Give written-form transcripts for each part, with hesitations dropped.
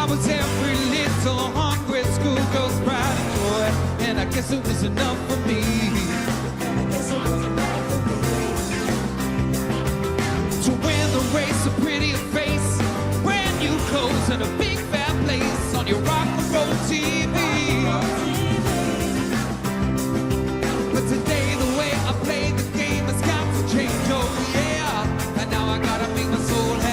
I was every little hungry schoolgirl's pride and joy, and I guess it was enough for me. To win the race, a prettier face, brand new clothes, and a big fat place on your rock and roll TV. But today the way I play the game has got to change, oh yeah, and now I gotta make my soul happy.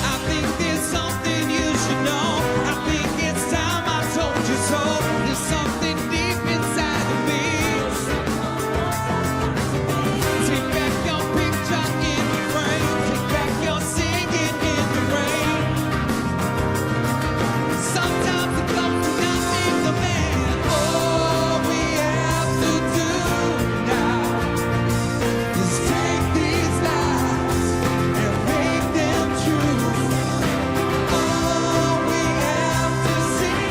I think there's something you should know. I think it's time I told you so. There's something deep inside of me. Take back your picture in the frame. Take back your singing in the rain. Sometimes it comes to nothing, the man. All we have to do now is take these lives and make them true. All we have to see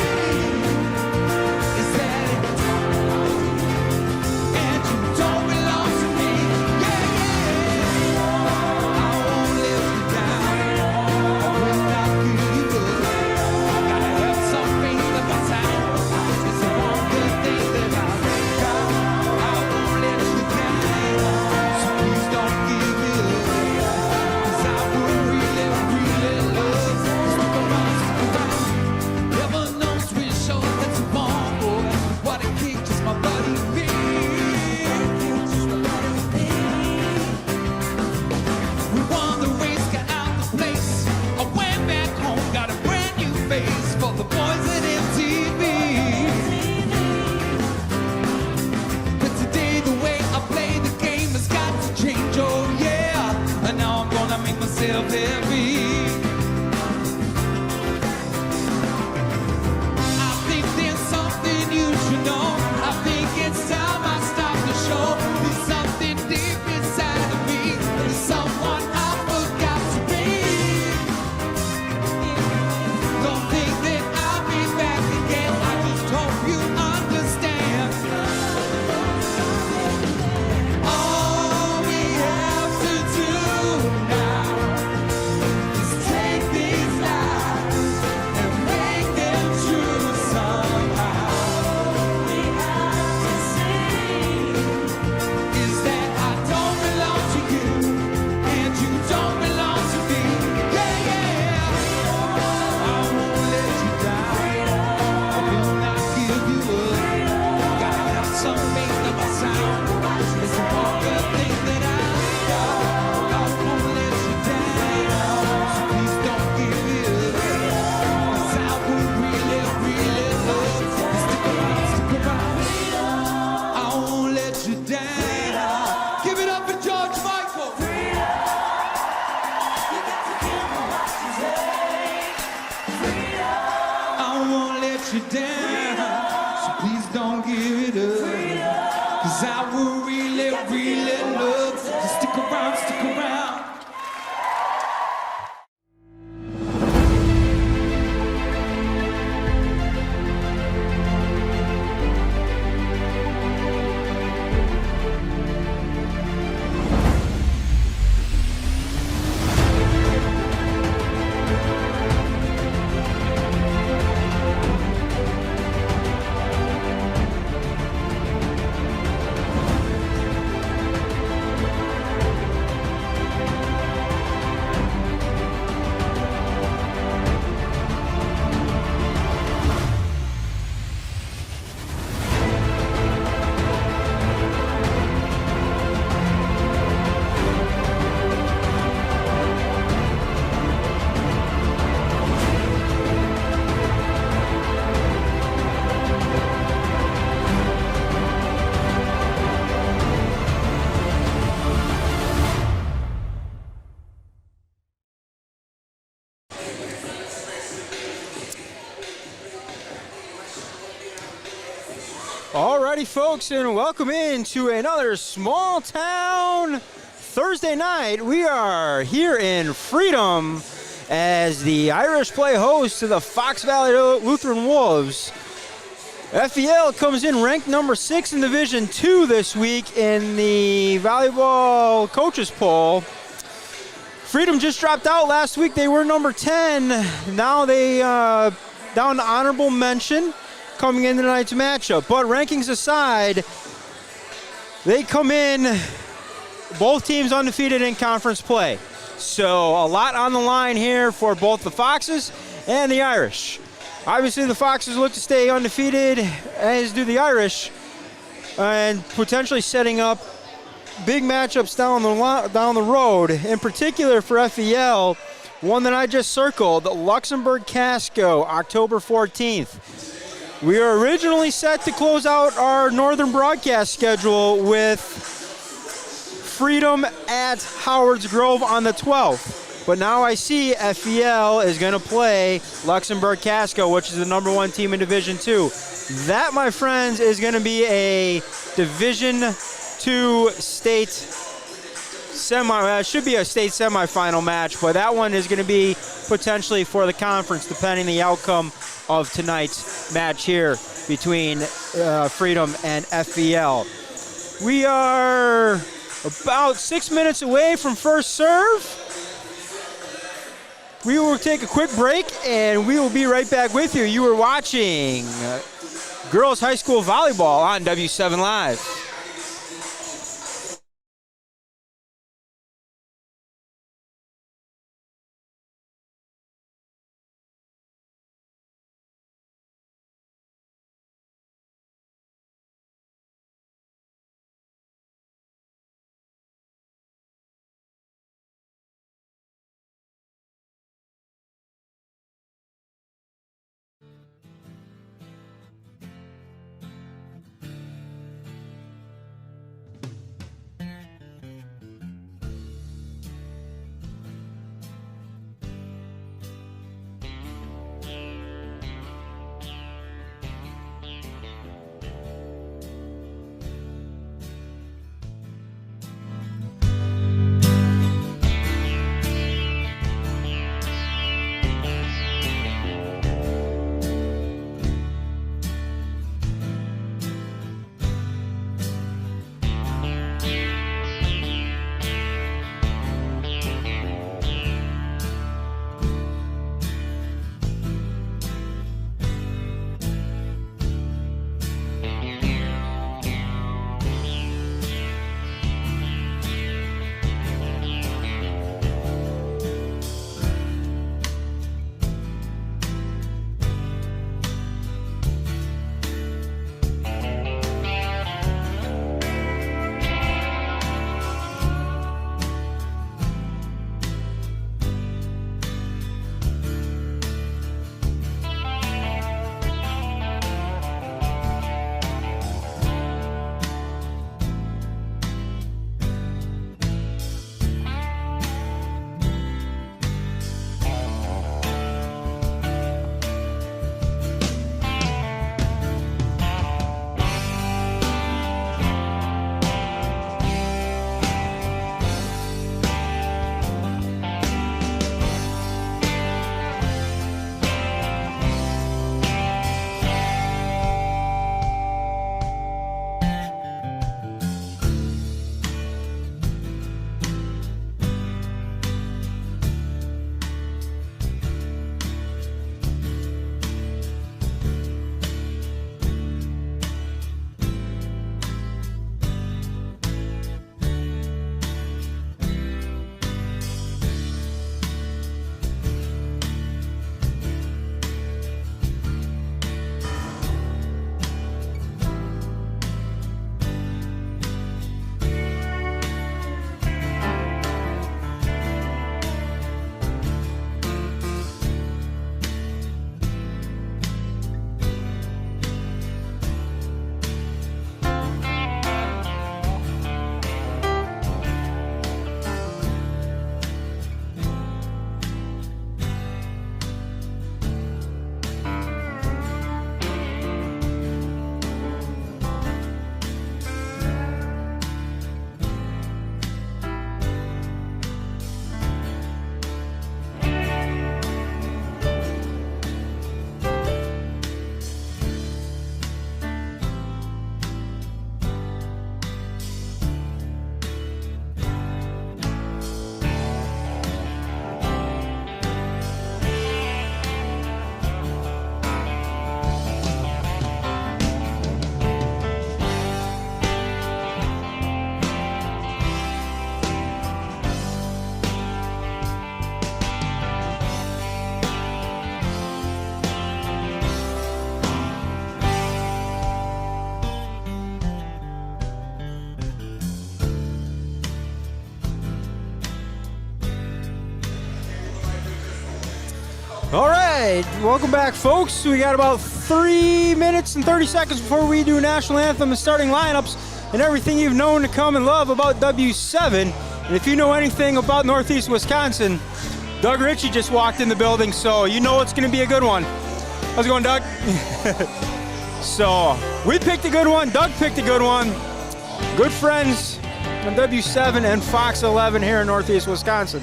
is that it and you don't belong to me. Yeah, yeah. I won't let you down. I will not give you up. Gotta have some faith in my sound. It's the one good thing that I think of. I won't let you down. So please don't give me up. 'Cause I would really, really love to stick around, stick around. Never knows which show that's a bomb, boy. What a kick, just my buddy me. We won the race, got out the place. I went back home, got a brand new face for the boys at MTV. But today the way I play the game has got to change, oh yeah. And now I'm gonna make myself happy. I think there's something you should know. I think it's time I stop the show. There's something deep inside of me. There's someone I forgot to be. Don't think that I'll be back again. I just hope you understand. All we have to do now is take these lives and make them true somehow. All we have to see is that I don't belong to you and you don't belong to me. Yeah, yeah. I won't let you down. I will not give you up. Gotta have some faith in my sound. It's the one good thing that I got. I won't let you down. So please don't give me up. 'Cause I would really, really love to stick around, stick around. I won't let you down. Give it up for George Michael. I won't let you down, so please don't give it up. 'Cause I would really, really love to stick around, stick around. Alrighty, folks, and welcome into another small town Thursday night. We are here in Freedom as the Irish play host to the Fox Valley Lutheran Wolves. FVL comes in ranked number 6 in Division II this week in the volleyball coaches poll. Freedom just dropped out last week. They were number 10. Now they down to honorable mention coming into tonight's matchup. But rankings aside, they come in, both teams undefeated in conference play. So a lot on the line here for both the Foxes and the Irish. Obviously the Foxes look to stay undefeated, as do the Irish, and potentially setting up big matchups down the road. In particular for FEL, one that I just circled, Luxembourg Casco, October 14th. We are originally set to close out our northern broadcast schedule with Freedom at Howard's Grove on the 12th. But now I see FEL is going to play Luxembourg Casco, which is the number 1 team in Division 2. That, my friends, is going to be a Division 2 state should be a state semifinal match, but that one is going to be potentially for the conference, depending the outcome of tonight's match here between Freedom and FEL. We are about 6 minutes away from first serve. We will take a quick break, and we will be right back with you. You are watching Girls High School Volleyball on W7 Live. All right, welcome back, folks. We got about 3 minutes and 30 seconds before we do national anthem and starting lineups and everything you've known to come and love about W7. And if you know anything about Northeast Wisconsin, Doug Ritchie just walked in the building, so you know it's going to be a good one. How's it going, Doug? So we picked a good one. Doug picked a good one. Good friends on W7 and Fox 11 here in Northeast Wisconsin.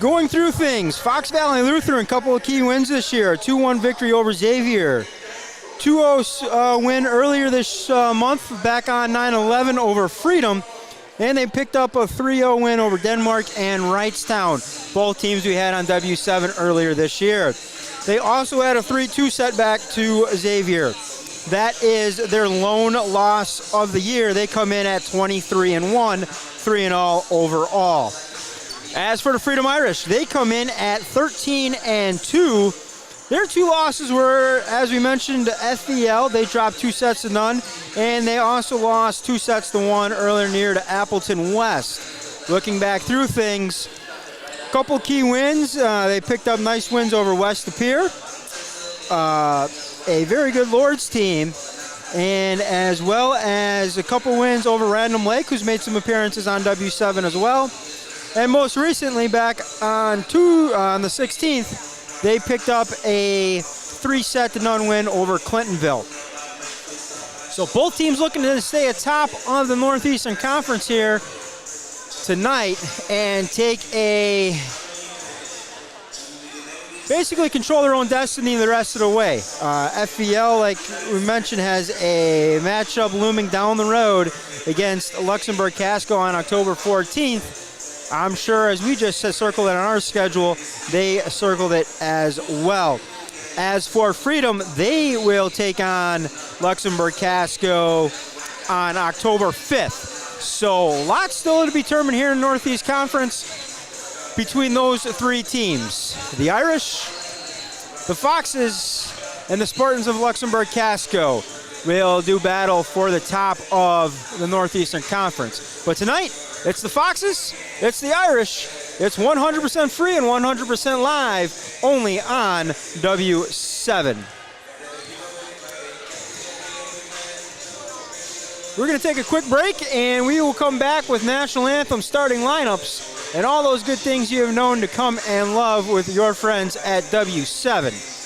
Going through things, Fox Valley Lutheran, couple of key wins this year. 2-1 victory over Xavier. 2-0 win earlier this month back on 9/11 over Freedom. And they picked up a 3-0 win over Denmark and Wrightstown. Both teams we had on W7 earlier this year. They also had a 3-2 setback to Xavier. That is their lone loss of the year. They come in at 23-1, 3-0 overall. As for the Freedom Irish, they come in at 13-2. Their two losses were, as we mentioned, FVL. They dropped 2-0, and they also lost 2-1 earlier near to Appleton West. Looking back through things, a couple key wins. They picked up nice wins over West De Pere, a very good Lords team, and as well as a couple wins over Random Lake, who's made some appearances on W7 as well. And most recently, back on the 16th, they picked up a 3-0 win over Clintonville. So both teams looking to stay atop of the Northeastern Conference here tonight and basically control their own destiny the rest of the way. FVL, like we mentioned, has a matchup looming down the road against Luxembourg Casco on October 14th. I'm sure as we just circled it on our schedule, they circled it as well. As for Freedom, they will take on Luxembourg Casco on October 5th. So lots still to be determined here in Northeast Conference between those three teams. The Irish, the Foxes, and the Spartans of Luxembourg Casco will do battle for the top of the Northeastern Conference. But tonight, it's the Foxes, it's the Irish, it's 100% free and 100% live, only on W7. We're going to take a quick break, and we will come back with National Anthem starting lineups and all those good things you have known to come and love with your friends at W7.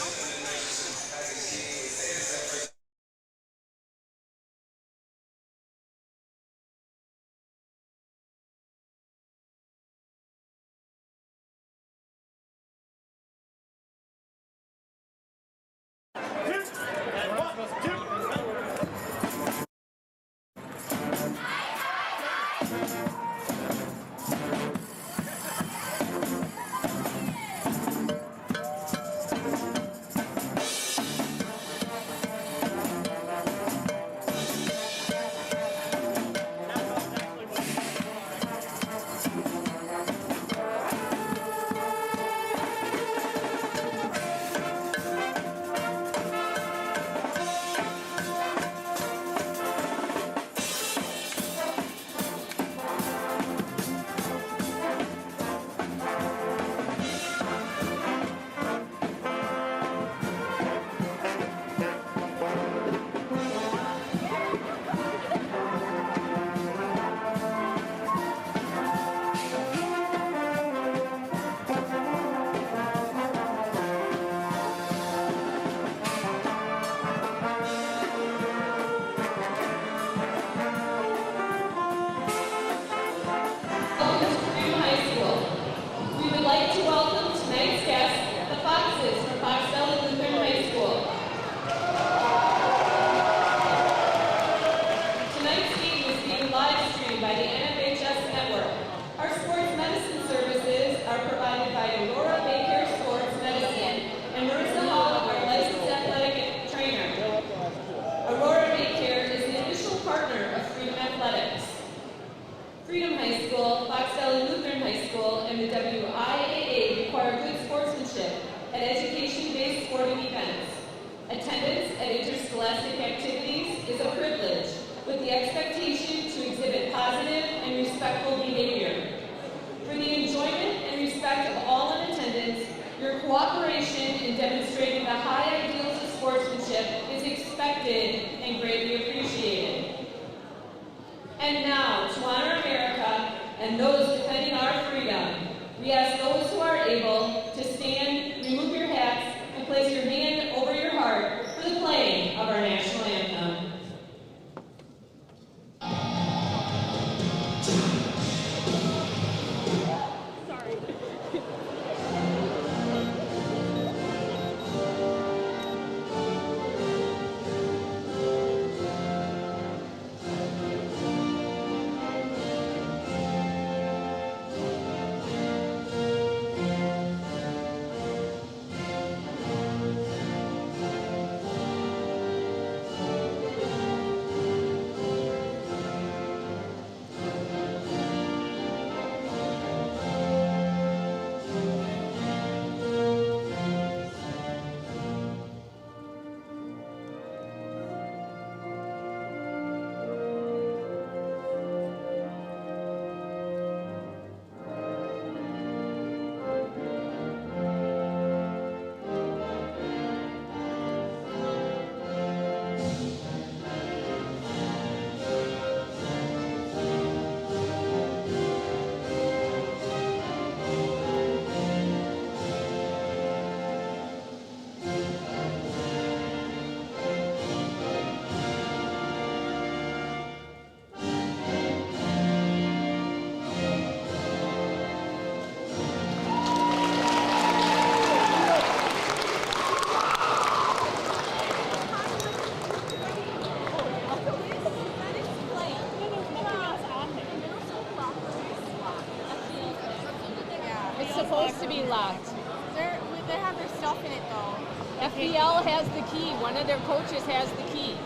supposed to be locked. They have their stuff in it though. FBL has the key. One of their coaches has the key.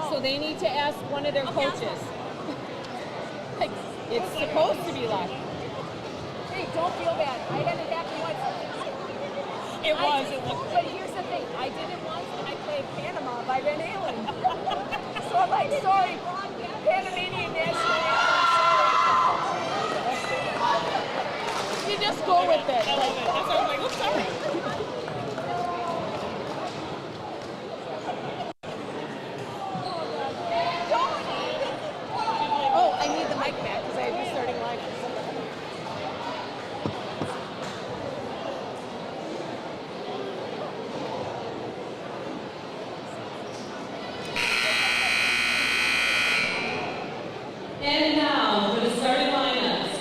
So they need to ask one of their coaches. Like, it's supposed to be locked. Hey, don't feel bad. I had it happen once. It was. But here's the thing. I did it once when I played Panama by Van Halen. So I'm like, sorry, Panamanian national anthem. You just go with it. I love it. That's why I'm like, oops, sorry. Oh, I need the mic back because I was starting live. And now for the starting lineups.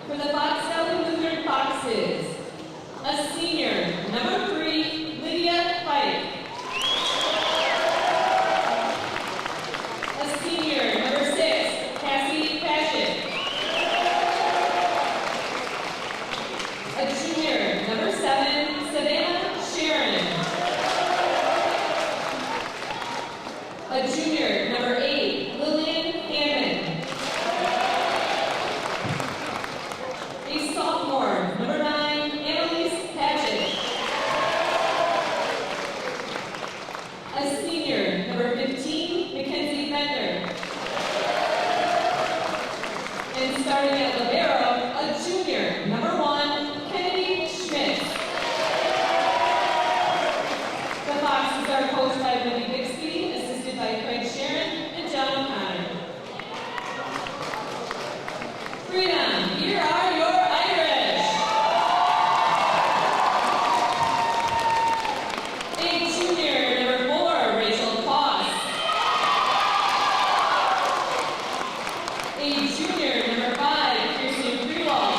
For the Foxtel Lutheran Foxes, a senior, number 3, Lydia Pike. A senior, number 6, Cassie Patchett. A junior, number 7, Savannah Sharon. A junior, number 8, Lillian Hammond. A sophomore, number 9, Annalise Patchett. A senior, number 15, Mackenzie Bender. And starting at libero, a junior, number 1, Kennedy Schmidt. The Foxes are coached by Wendy Bixby, assisted by Craig Sharon and John O'Connor. Freedom, here are your Irish. A junior, number 4, Rachel Foss. A junior, number 5, Kirsten Freewald.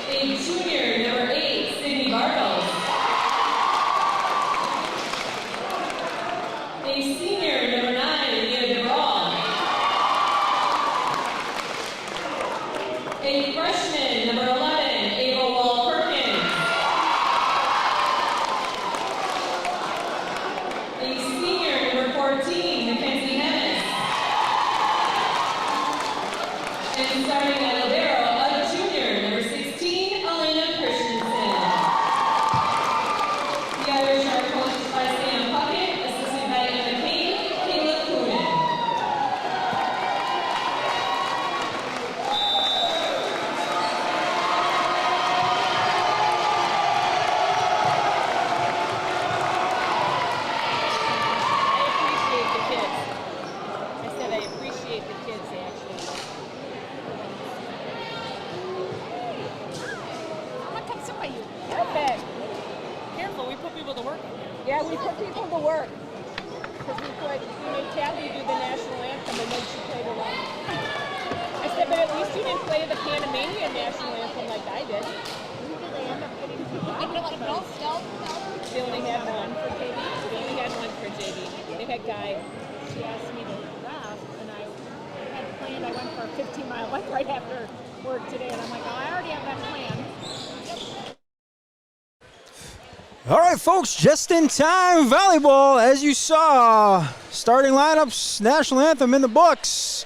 A junior, number 8, Sydney Bartles. A senior, number 9, Leah DeBrawl. A freshman, number 11, Ava Wall Perkins. A senior, number 14, Mackenzie Hennis. And starting at libero, a junior, number 16, Elena Christensen. The Irish are coached by Sam Puckett, assisted by Emma Kane, Kayla Coonan. I appreciate the kids. I said I appreciate the kids, actually. I'm gonna come sit by you. Perfect. Careful, we put people to work on here. Yeah, we put people to work. Because we made Kathy do the national anthem and then she played along. I said, but at least you didn't play the Panamanian national anthem like I did. Usually they end up getting I'm like, no, no. They only had one for JB. They only had one for JB. They had Guy. She asked me to rest, and I had planned. I went for a 15-mile bike right after work today, and I'm like, oh, I already have that planned. All right, folks, just in time volleyball. As you saw, starting lineups, national anthem in the books.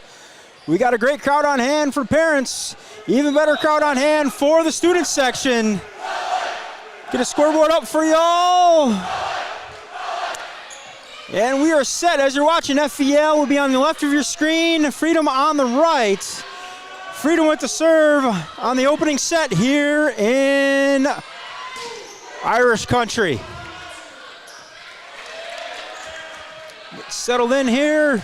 We got a great crowd on hand for parents. Even better crowd on hand for the student section. Get a scoreboard up for y'all. And we are set. As you're watching, FEL will be on the left of your screen, Freedom on the right. Freedom with the serve on the opening set here in Irish country. Get settled in here.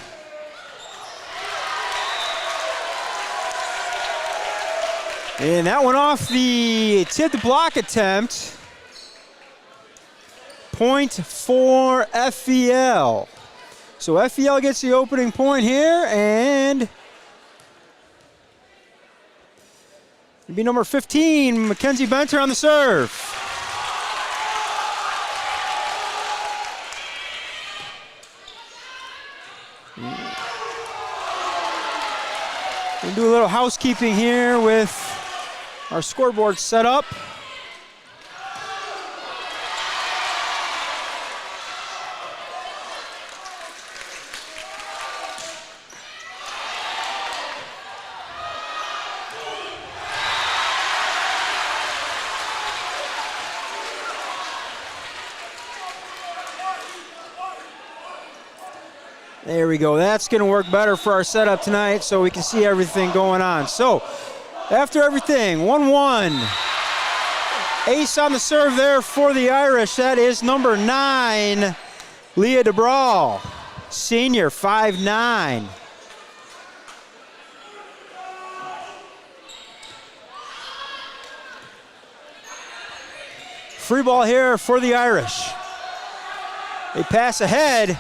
And that went off the tipped block attempt. Point for FEL. So FEL gets the opening point here, and it'll be number 15, Mackenzie Benter on the serve. do a little housekeeping here with our scoreboard set up. There we go. That's going to work better for our setup tonight so we can see everything going on. So, after everything, 1-1. Ace on the serve there for the Irish. That is number 9, Leah DeBrawl, senior, 5'9". Free ball here for the Irish. They pass ahead.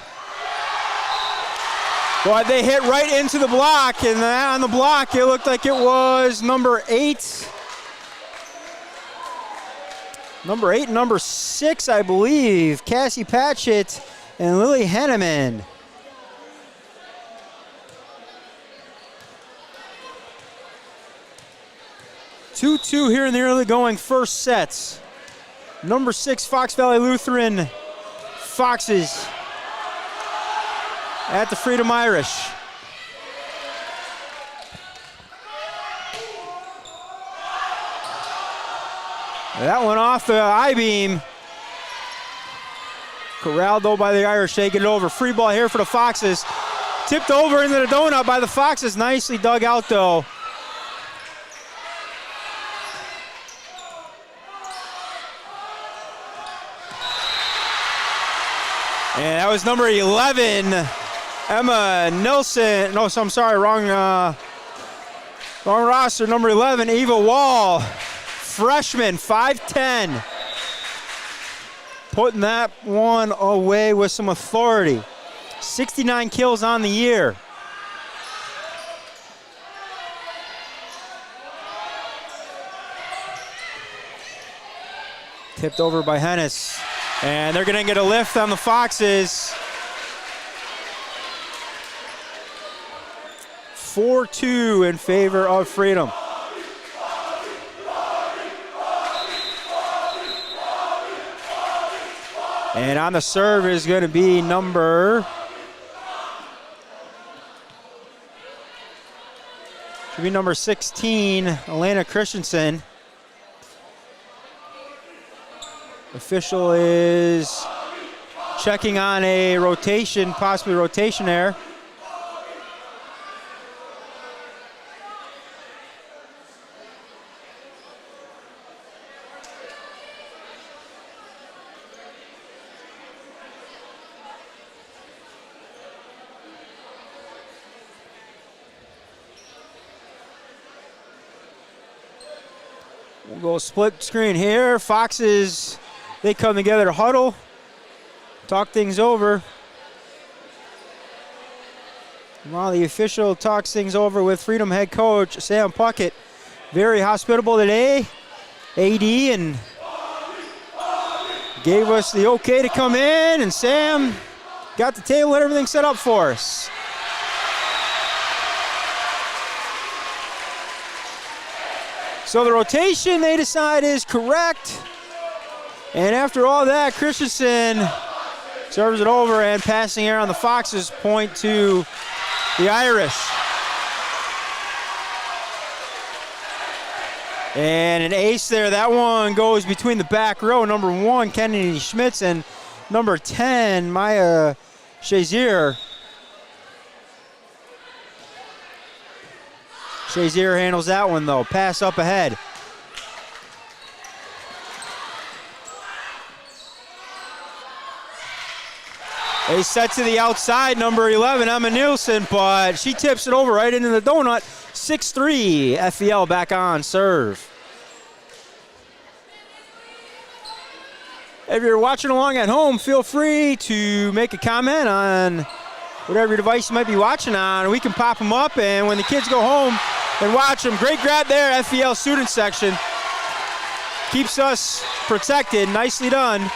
Boy, they hit right into the block, and on the block, it looked like it was number 8. Number 8 and number 6, I believe. Cassie Patchett and Lily Henneman. Two here in the early going first sets. Number 6, Fox Valley Lutheran Foxes at the Freedom Irish. That one off the I-beam. Corralled though by the Irish, taking it over. Free ball here for the Foxes. Tipped over into the donut by the Foxes. Nicely dug out though. And that was number 11. Emma Nielsen, no, so I'm sorry, wrong roster. Number 11, Eva Wall, freshman, 5'10". Putting that one away with some authority. 69 kills on the year. Tipped over by Hennis. And they're going to get a lift on the Foxes. 4-2 in favor of Freedom. And on the serve is going to be number 16, Elena Christensen. Official is checking on a rotation, possibly rotation error. We'll go split screen here. Foxes, they come together to huddle, talk things over. While the official talks things over with Freedom head coach Sam Puckett. Very hospitable today, AD, and gave us the okay to come in, and Sam got the table and everything set up for us. So the rotation they decide is correct. And after all that, Christensen serves it over, and passing here on the Foxes point to the Irish. And an ace there. That one goes between the back row. Number 1, Kennedy Schmitz, and number 10, Maya Shazier. Shazier handles that one though. Pass up ahead. A set to the outside, number 11, Emma Nielsen, but she tips it over right into the donut. 6-3, FVL back on serve. If you're watching along at home, feel free to make a comment on whatever device you might be watching on. We can pop them up, and when the kids go home and watch them, great grab there, FVL student section. Keeps us protected, nicely done.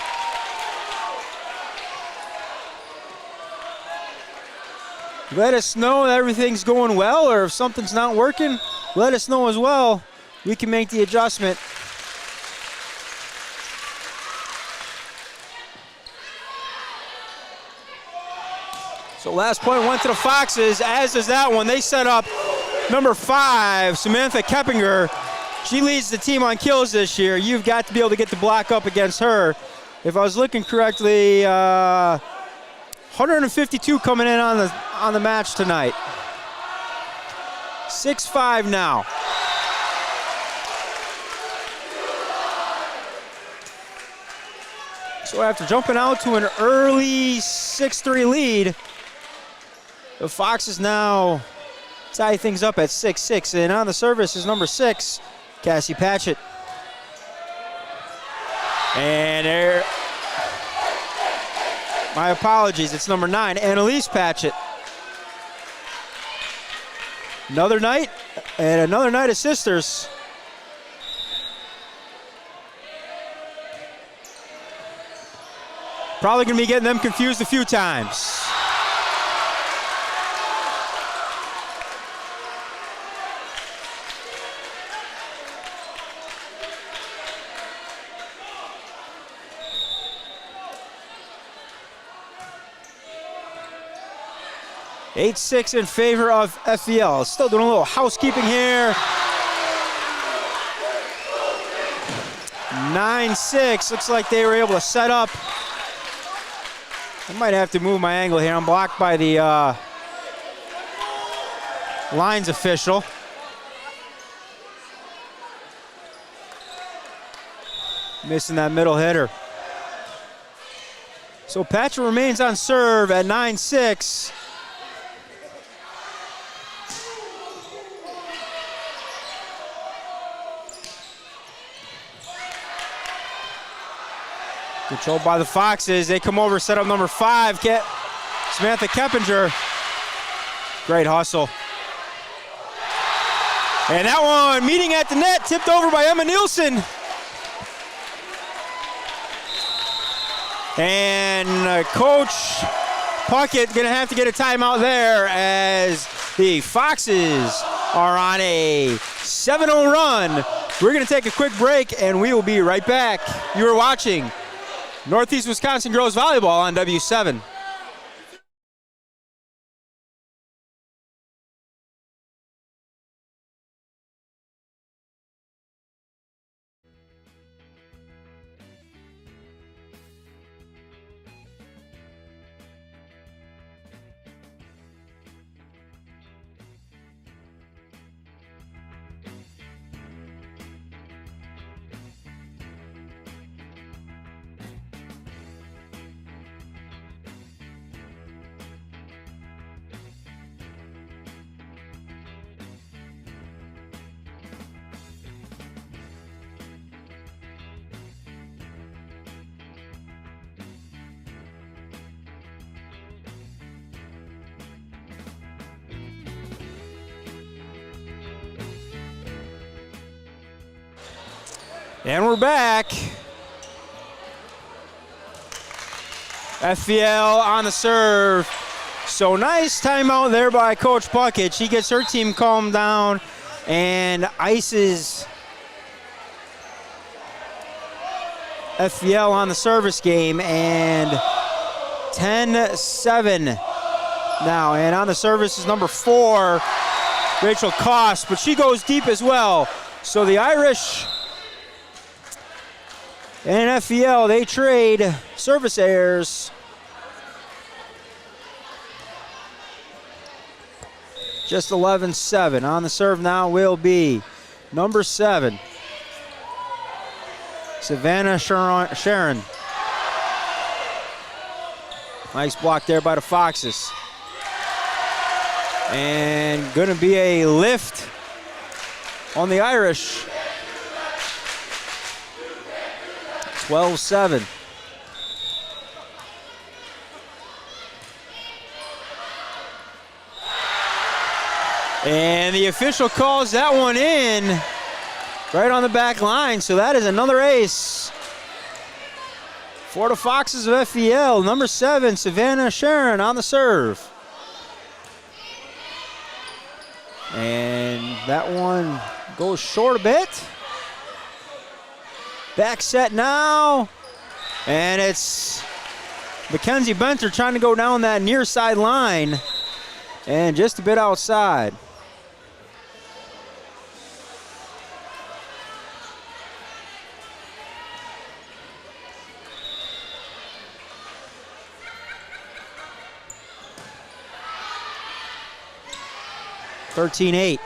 let us know that everything's going well, or if something's not working, let us know as well. We can make the adjustment. So last point went to the Foxes, as does that one. They set up number 5, Samantha Keppinger. She leads the team on kills this year. You've got to be able to get the block up against her. If I was looking correctly, 152 coming in on the match tonight. 6-5 now. So after jumping out to an early 6-3 lead, the Foxes now tie things up at 6-6. And on the service is number 6, Cassie Patchett. And there, my apologies, it's number 9, Annalise Patchett. Another night, and another night of sisters. Probably gonna be getting them confused a few times. Eight 8-6 in favor of FEL. Still doing a little housekeeping here. 9-6. Looks like they were able to set up. I might have to move my angle here. I'm blocked by the lines official. Missing that middle hitter. So Patchett remains on serve at 9-6. Controlled by the Foxes. They come over, set up number 5, Samantha Keppinger. Great hustle. And that one, meeting at the net, tipped over by Emma Nielsen. And Coach Puckett gonna have to get a timeout there as the Foxes are on a 7-0 run. We're gonna take a quick break and we will be right back. You are watching Northeast Wisconsin Girls Volleyball on W7. And we're back. FEL on the serve. So nice timeout there by Coach Puckett. She gets her team calmed down and ices FEL on the service game, and 10-7 now. And on the service is number 4, Rachel Koss, but she goes deep as well. So the Irish and FEL, they trade service errors. Just 11-7. On the serve now will be number 7, Savannah Sharon. Nice block there by the Foxes. And gonna be a lift on the Irish. 12-7. And the official calls that one in right on the back line, so that is another ace for the Foxes of FEL. Number 7, Savannah Sharon on the serve. And that one goes short a bit. Back set now. And it's Mackenzie Benter trying to go down that near side line. And just a bit outside. (13-8).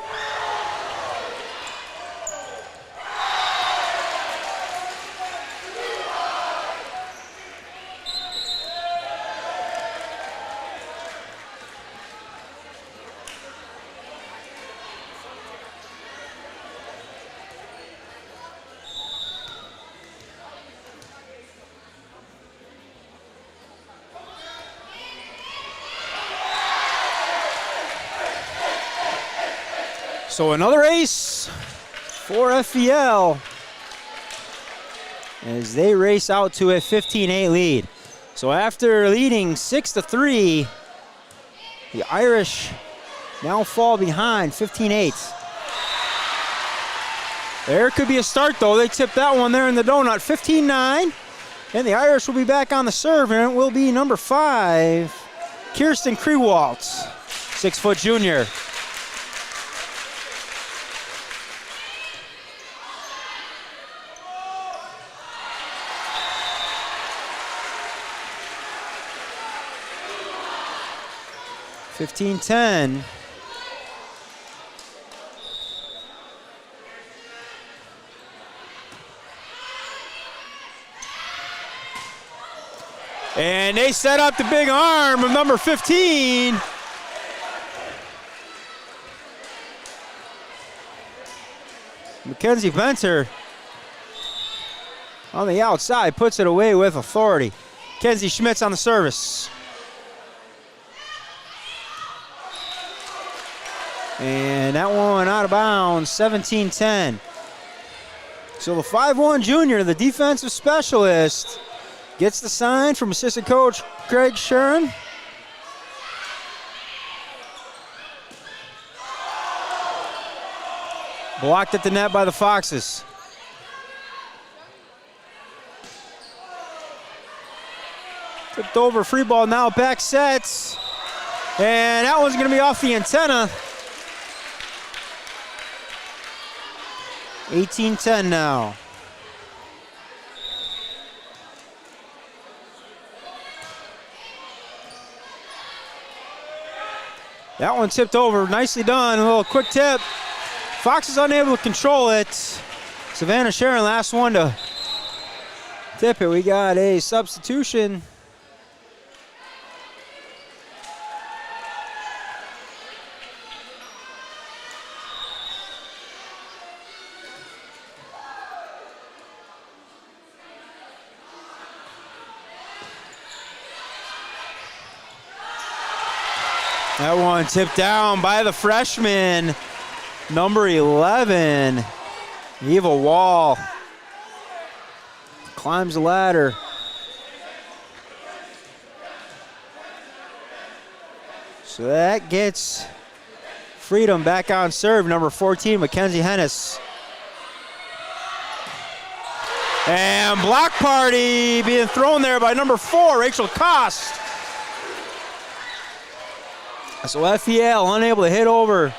So another ace for FEL as they race out to a 15-8 lead. So after leading 6-3, the Irish now fall behind 15-8. There could be a start though. They tipped that one there in the donut, 15-9. And the Irish will be back on the serve, and it will be number 5, Kirsten Krewaltz, 6-foot junior. (15-10). And they set up the big arm of number 15. Mackenzie Benter on the outside puts it away with authority. Kenzie Schmitz on the service. And that one out of bounds, 17-10. So the 5'1" junior, the defensive specialist, gets the sign from assistant coach Greg Sharon. Blocked at the net by the Foxes. Tipped over, free ball now, back sets. And that one's gonna be off the antenna. 18-10 now. That one tipped over, nicely done, a little quick tip. Fox is unable to control it. Savannah Sharon, last one to tip it. We got a substitution. That one tipped down by the freshman, number 11, Eva Wall. Climbs the ladder. So that gets Freedom back on serve, number 14, Mackenzie Hennis. And block party being thrown there by number 4, Rachel Kost. So FEL unable to hit over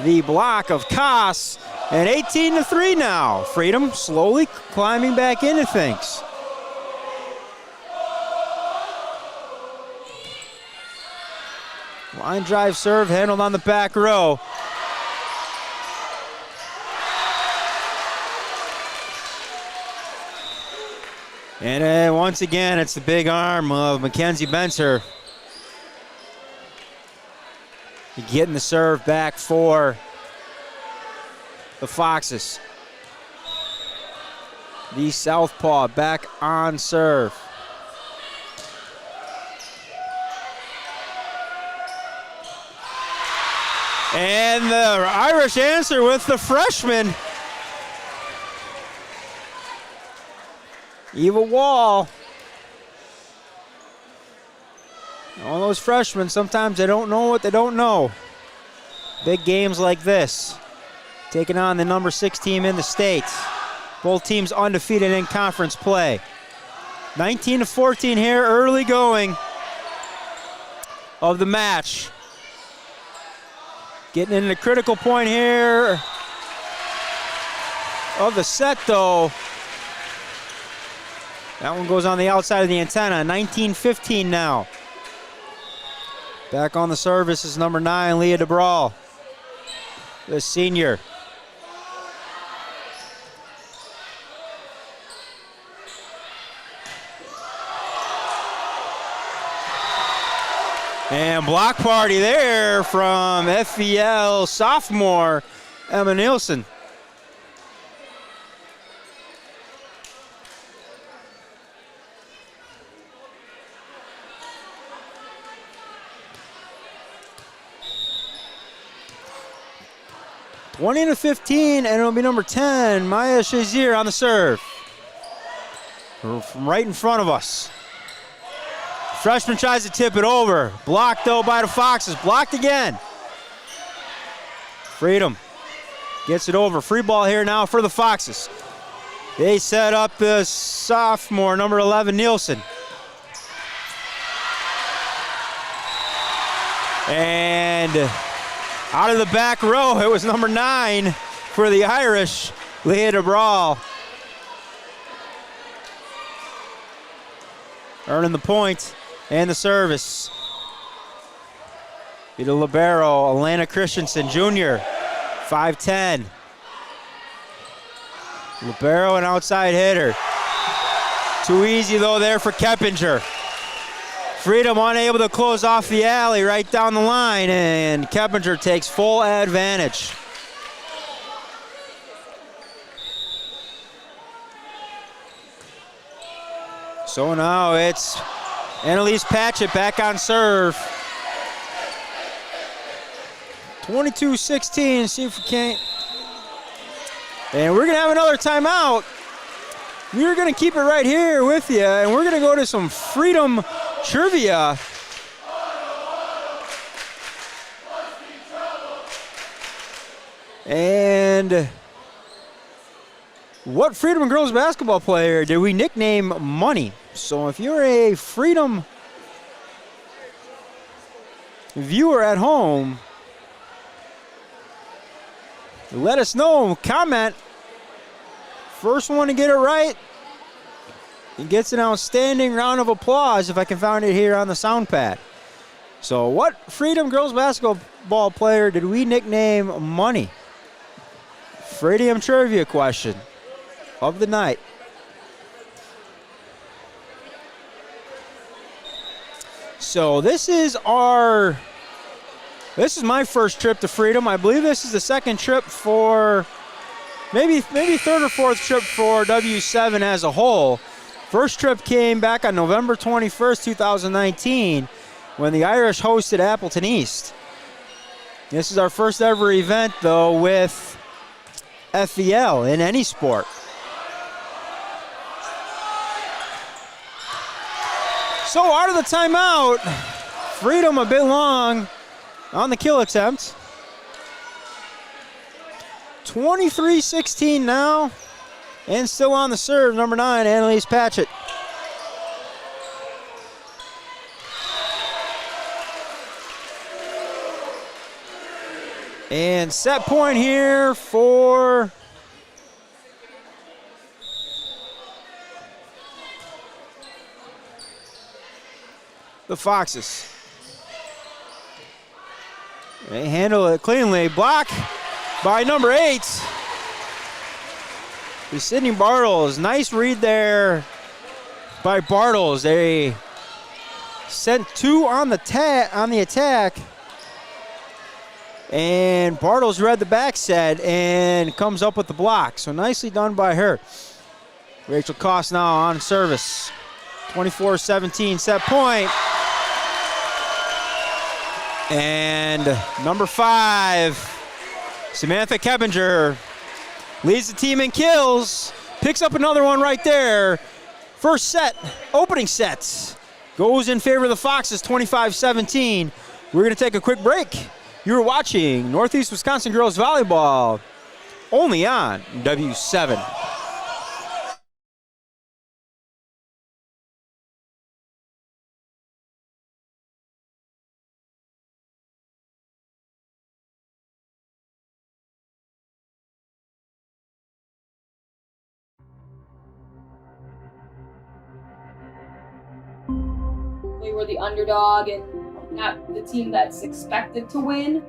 the block of Koss, and 18-3 now. Freedom slowly climbing back into things. Line drive serve handled on the back row. And then once again, it's the big arm of Mackenzie Benter. Getting the serve back for the Foxes. The southpaw back on serve. And the Irish answer with the freshman, Eva Wall. All those freshmen, sometimes they don't know what they don't know. Big games like this. Taking on the number 6 team in the state. Both teams undefeated in conference play. 19-14 here, early going of the match. Getting into the critical point here of the set, though. That one goes on the outside of the antenna. 19-15 now. Back on the service is number 9, Leah DeBrawl, the senior. And block party there from FVL sophomore Emma Nielsen. (20-15), and it'll be number 10, Maya Shazier on the serve. From right in front of us. Freshman tries to tip it over. Blocked, though, by the Foxes. Blocked again. Freedom gets it over. Free ball here now for the Foxes. They set up the sophomore, number 11, Nielsen. And out of the back row, it was number 9 for the Irish, Leah DeBrawl. Earning the point and the service. Be the libero, Alana Christensen Jr., 5'10". Libero, an outside hitter. Too easy, though, there for Keppinger. Freedom unable to close off the alley right down the line, and Keppinger takes full advantage. So now it's Annalise Patchett back on serve. 22-16, see if we can't. And we're gonna have another timeout. We're gonna keep it right here with you, and we're gonna go to some Freedom trivia. And what Freedom girls basketball player did we nickname Money? So if you're a Freedom viewer at home, let us know, comment. First one to get it right, he gets an outstanding round of applause if I can find it here on the sound pad. So what Freedom girls basketball player did we nickname Money? Freedom trivia question of the night. So this is my first trip to Freedom. I believe this is the second trip for, maybe third or fourth trip for W7 as a whole. First trip came back on November 21st, 2019, when the Irish hosted Appleton East. This is our first ever event, though, with FVL in any sport. So out of the timeout, Freedom a bit long on the kill attempt. 23-16 now, and still on the serve, number 9, Annalise Patchett. And set point here for the Foxes. They handle it cleanly. Block by number 8. Sydney Bartles. Nice read there by Bartles. They sent 2 on the attack. And Bartles read the back set and comes up with the block. So nicely done by her. Rachel Koss now on service. 24-17 set point. And number 5, Samantha Keppinger, leads the team in kills. Picks up another one right there. First set, opening sets, goes in favor of the Foxes, 25-17. We're going to take a quick break. You're watching Northeast Wisconsin Girls Volleyball only on W7. We were the underdog and not the team that's expected to win.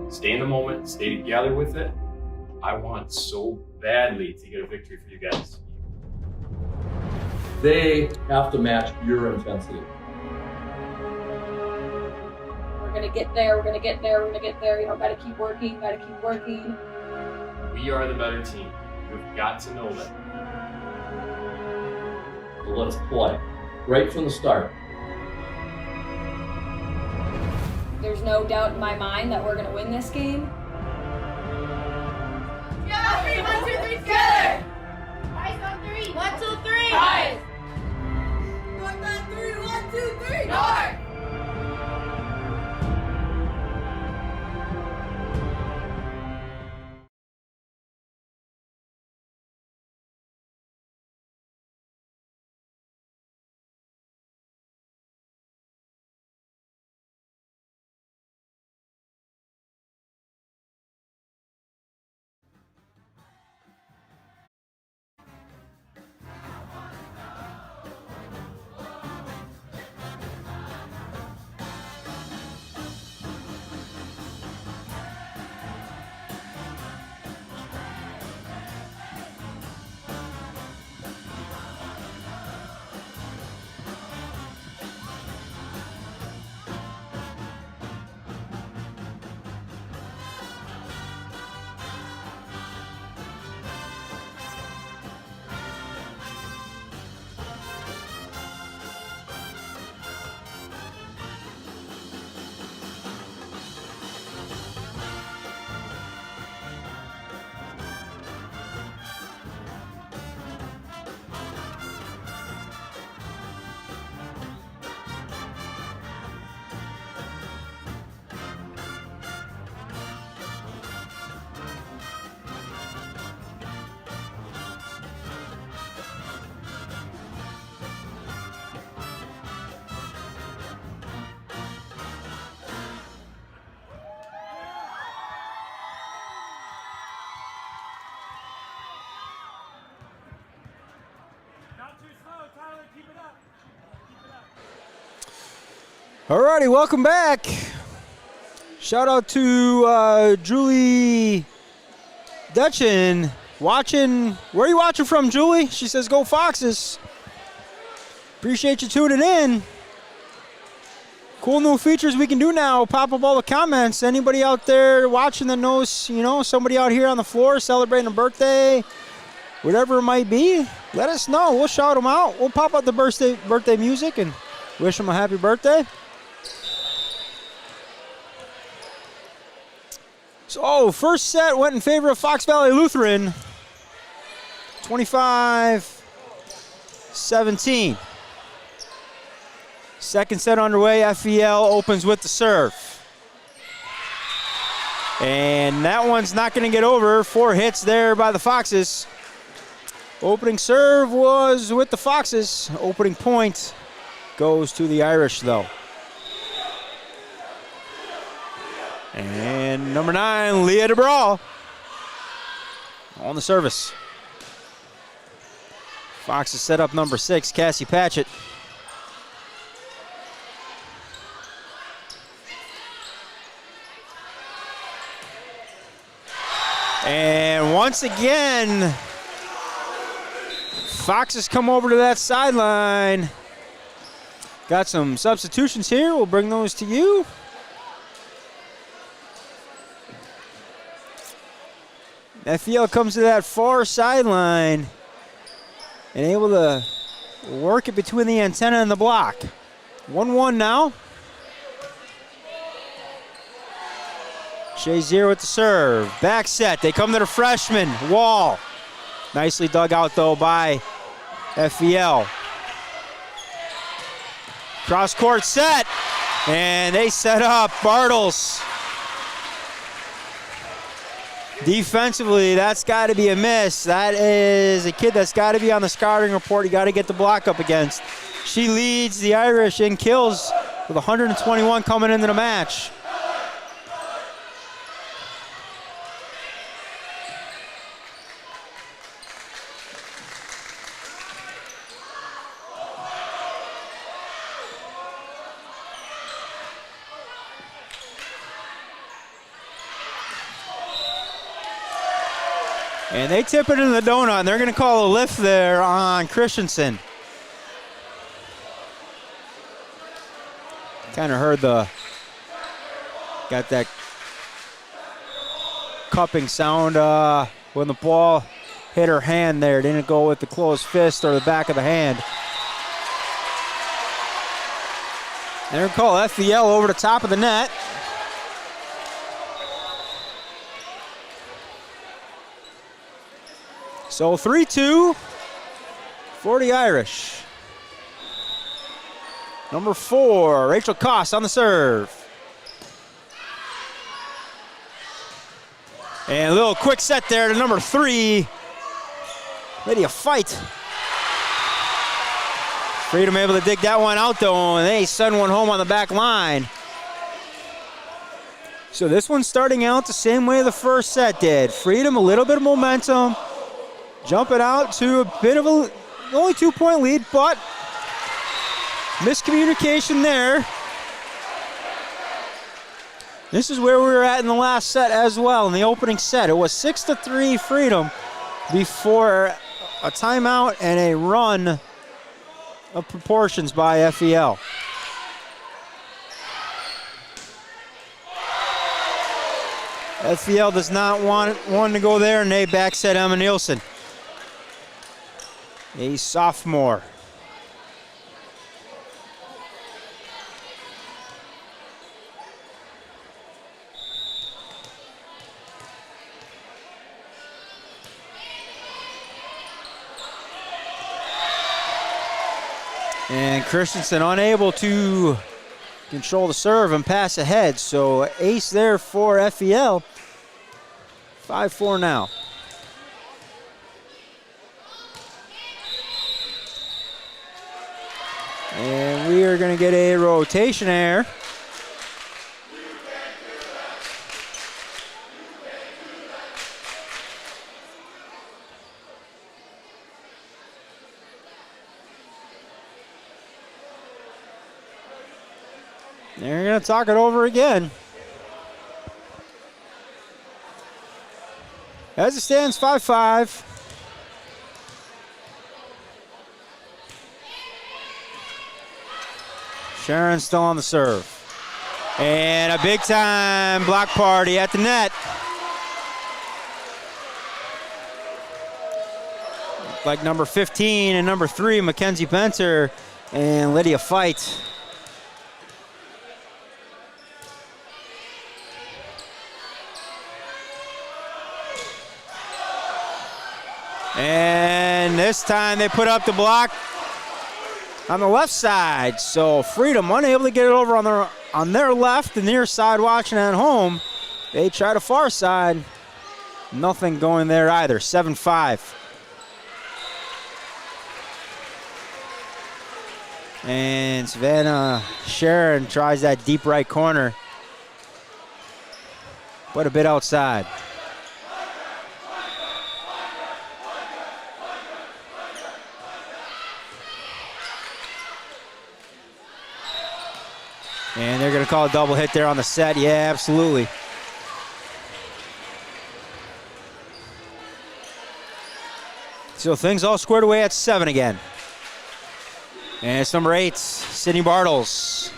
Stay in the moment, stay together with it. I want so badly to get a victory for you guys. They have to match your intensity. We're gonna get there, we're gonna get there, we're gonna get there. You know, gotta keep working, gotta keep working. We are the better team. You've got to know that. So let's play. Right from the start. There's no doubt in my mind that we're gonna win this game. Yeah, 3, 1, 2, 3, together! Guys on 3. 1, 2, 3. Guys! North on 3. 1, 2, 3. North! Alrighty, welcome back. Shout out to Julie Dutchin watching. Where are you watching from, Julie? She says, "Go Foxes." Appreciate you tuning in. Cool new features we can do now. Pop up all the comments. Anybody out there watching that knows, you know, somebody out here on the floor celebrating a birthday, whatever it might be, let us know. We'll shout them out. We'll pop up the birthday music and wish them a happy birthday. So, first set went in favor of Fox Valley Lutheran, 25-17. Second set underway, FVL opens with the serve. And that one's not going to get over. 4 hits there by the Foxes. Opening serve was with the Foxes. Opening point goes to the Irish, though. And number 9, Leah DeBraw on the service. Foxes set up number 6, Cassie Patchett. And once again, Foxes come over to that sideline. Got some substitutions here. We'll bring those to you. FVL comes to that far sideline and able to work it between the antenna and the block. 1-1 now. Shazier with the serve. Back set. They come to the freshman, Wall. Nicely dug out, though, by FVL. Cross court set. And they set up Bartles. Defensively, that's got to be a miss. That is a kid that's got to be on the scouting report. You got to get the block up against. She leads the Irish in kills with 121 coming into the match. And they tip it into the donut, and they're going to call a lift there on Christensen. Kind of heard got that cupping sound when the ball hit her hand there. Didn't go with the closed fist or the back of the hand. They're going to call FEL over the top of the net. So 3-2 for the Irish. Number 4, Rachel Koss on the serve. And a little quick set there to number 3, Lydia Fight. Freedom able to dig that one out though, and they send one home on the back line. So this one's starting out the same way the first set did. Freedom, a little bit of momentum. Jumping out to a bit of a only 2-point lead, but miscommunication there. This is where we were at in the last set as well, in the opening set. It was 6-3 Freedom before a timeout and a run of proportions by FEL. FEL does not want one to go there, and they back set Emma Nielsen, a sophomore. And Christensen unable to control the serve and pass ahead. So ace there for FEL. 5-4 now. And we are going to get a rotation here. They're going to talk it over again. As it stands, 5-5. Sharon still on the serve. And a big time block party at the net. Like number 15 and number 3, Mackenzie Benter and Lydia Fight. And this time they put up the block on the left side. So Freedom unable to get it over on their left, the near side watching at home. They try the far side. Nothing going there either. 7-5. And Savannah Sharon tries that deep right corner, but a bit outside. And they're going to call a double hit there on the set. Yeah, absolutely. So things all squared away at 7 again. And it's number 8, Sydney Bartles.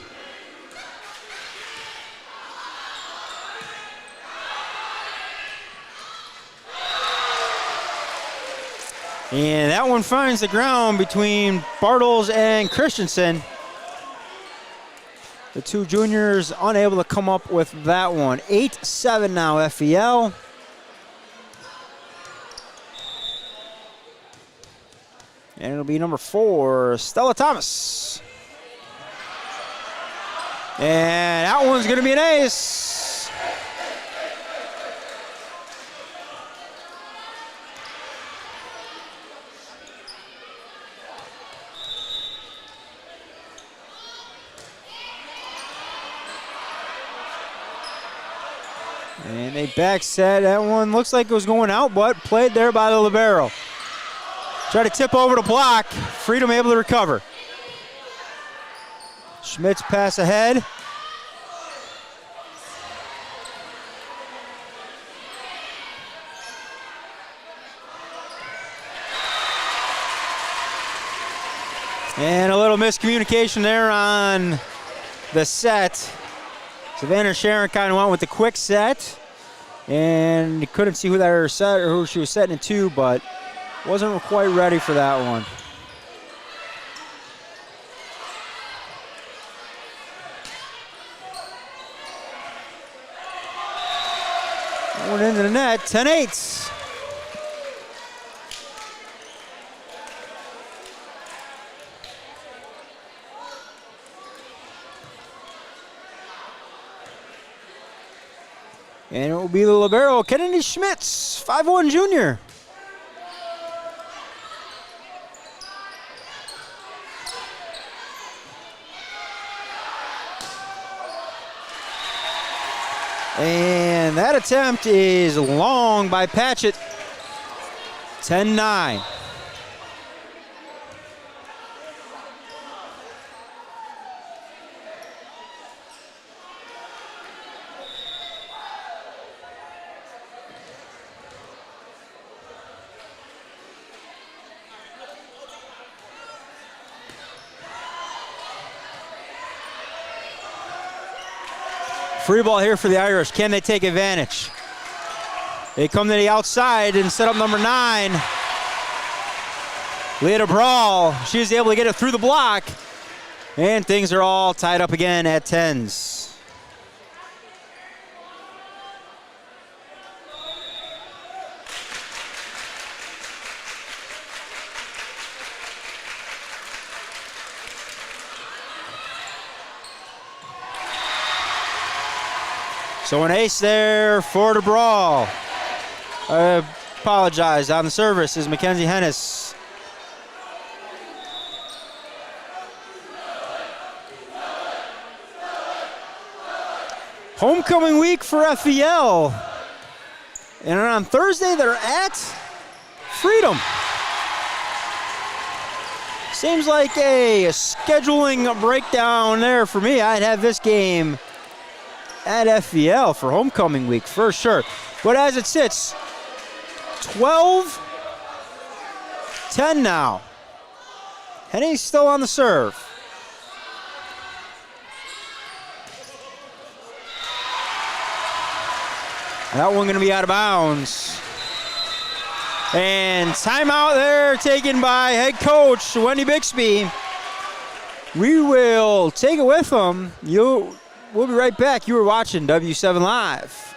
And that one finds the ground between Bartles and Christensen. The two juniors unable to come up with that one. 8-7 now, FEL. And it'll be number 4, Stella Thomas. And that one's going to be an ace. And they back set. That one looks like it was going out, but played there by the libero. Try to tip over to block. Freedom able to recover. Schmidt's pass ahead. And a little miscommunication there on the set. Savannah Sharon kind of went with the quick set, and you couldn't see who that set or who she was setting it to, but wasn't quite ready for that one. One into the net, 10-8. And it will be the libero, Kennedy Schmitz, 5'1" junior. And that attempt is long by Patchett, 10-9. Free ball here for the Irish. Can they take advantage? They come to the outside and set up number 9. Leah Brawl. She was able to get it through the block. And things are all tied up again at 10s. So an ace there for the brawl. I apologize. On the service is Mackenzie Hennis. Homecoming week for FEL. And on Thursday, they're at Freedom. Seems like a scheduling breakdown there for me. I'd have this game at FEL for homecoming week for sure. But as it sits, 12-10 now. Henny's still on the serve. That one going to be out of bounds. And timeout there taken by head coach Wendy Bixby. We will take it with them. We'll be right back. You were watching W7 Live.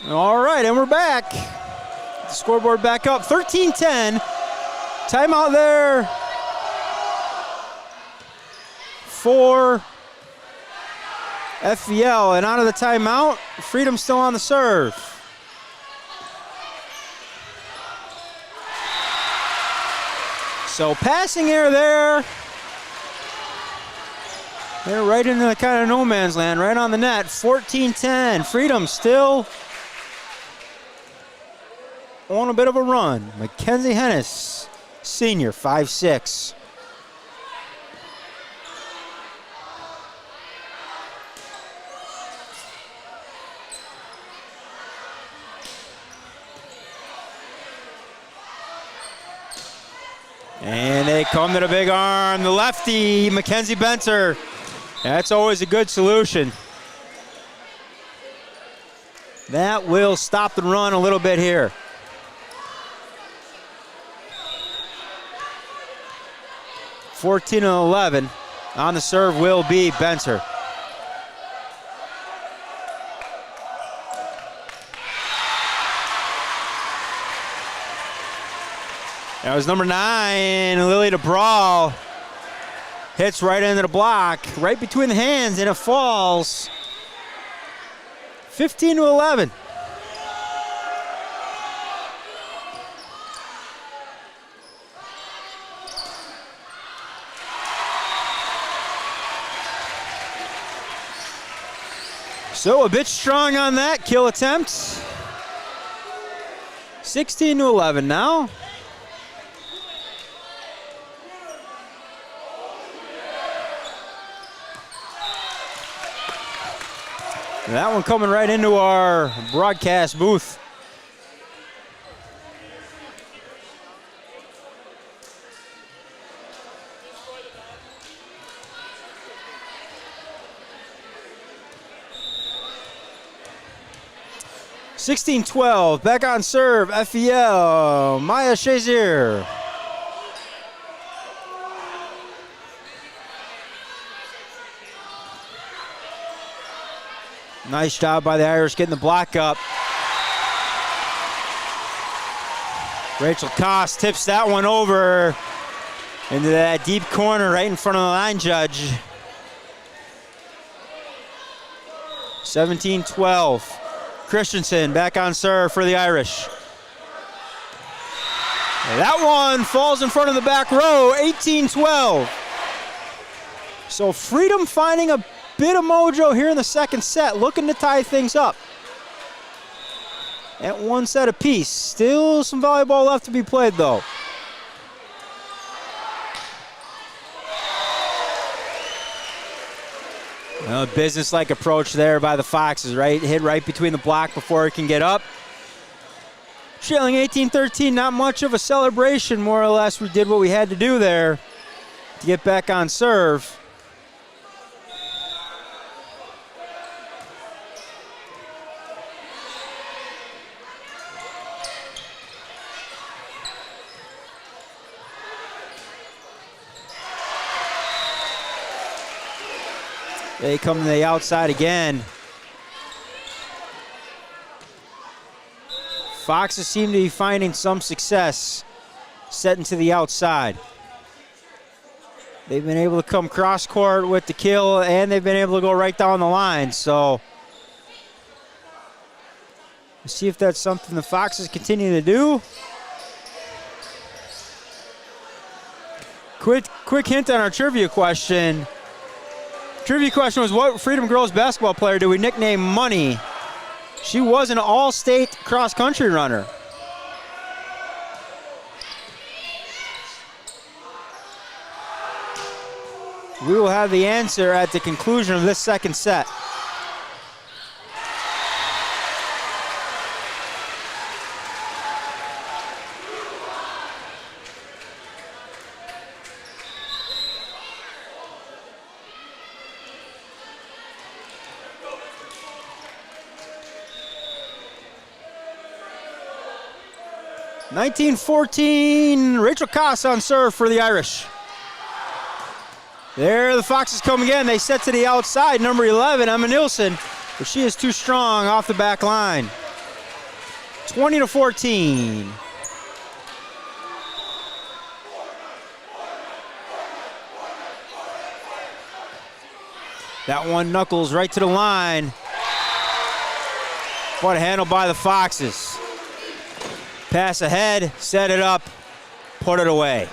All right, and we're back. The scoreboard back up, 13-10. Timeout there for FEL. And out of the timeout, Freedom still on the serve. So passing error there. They're right into the kind of no man's land, right on the net. 14-10. Freedom still on a bit of a run. Mackenzie Hennis, senior, 5'6". And they come to the big arm. The lefty, Mackenzie Benzer. That's always a good solution. That will stop the run a little bit here. (14 and 11). On the serve will be Benzer. That was number 9, Lily DeBrawl. Hits right into the block, right between the hands, and it falls. 15 to 11. So a bit strong on that kill attempt. 16 to 11 now. That one coming right into our broadcast booth. (16-12), back on serve, FEL, Maya Shazier. Nice job by the Irish getting the block up. Rachel Koss tips that one over into that deep corner right in front of the line judge. 17-12. Christensen back on serve for the Irish. That one falls in front of the back row, 18-12. So Freedom finding a bit of mojo here in the second set, looking to tie things up at one set apiece. Still some volleyball left to be played, though. A business-like approach there by the Foxes, right? Hit right between the block before it can get up. Trailing 18-13, not much of a celebration, more or less. We did what we had to do there to get back on serve. They come to the outside again. Foxes seem to be finding some success setting to the outside. They've been able to come cross court with the kill, and they've been able to go right down the line. So let's see if that's something the Foxes continue to do. Quick hint on our trivia question. Trivia question was, what Freedom Girls basketball player do we nickname Money? She was an all-state cross-country runner. We will have the answer at the conclusion of this second set. (19-14), Rachel Koss on serve for the Irish. There the Foxes come again. They set to the outside, number 11, Emma Nielsen, but she is too strong off the back line. 20-14. That one knuckles right to the line. What a handle by the Foxes. Pass ahead, set it up, put it away.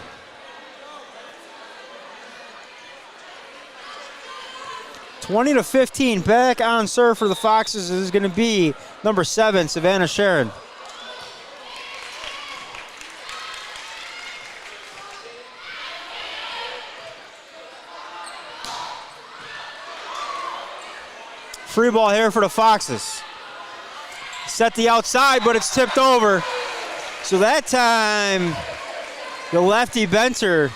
(20-15), back on serve for the Foxes is going to be number 7, Savannah Sharon. Free ball here for the Foxes. Set the outside, but it's tipped over. So that time, The lefty Benter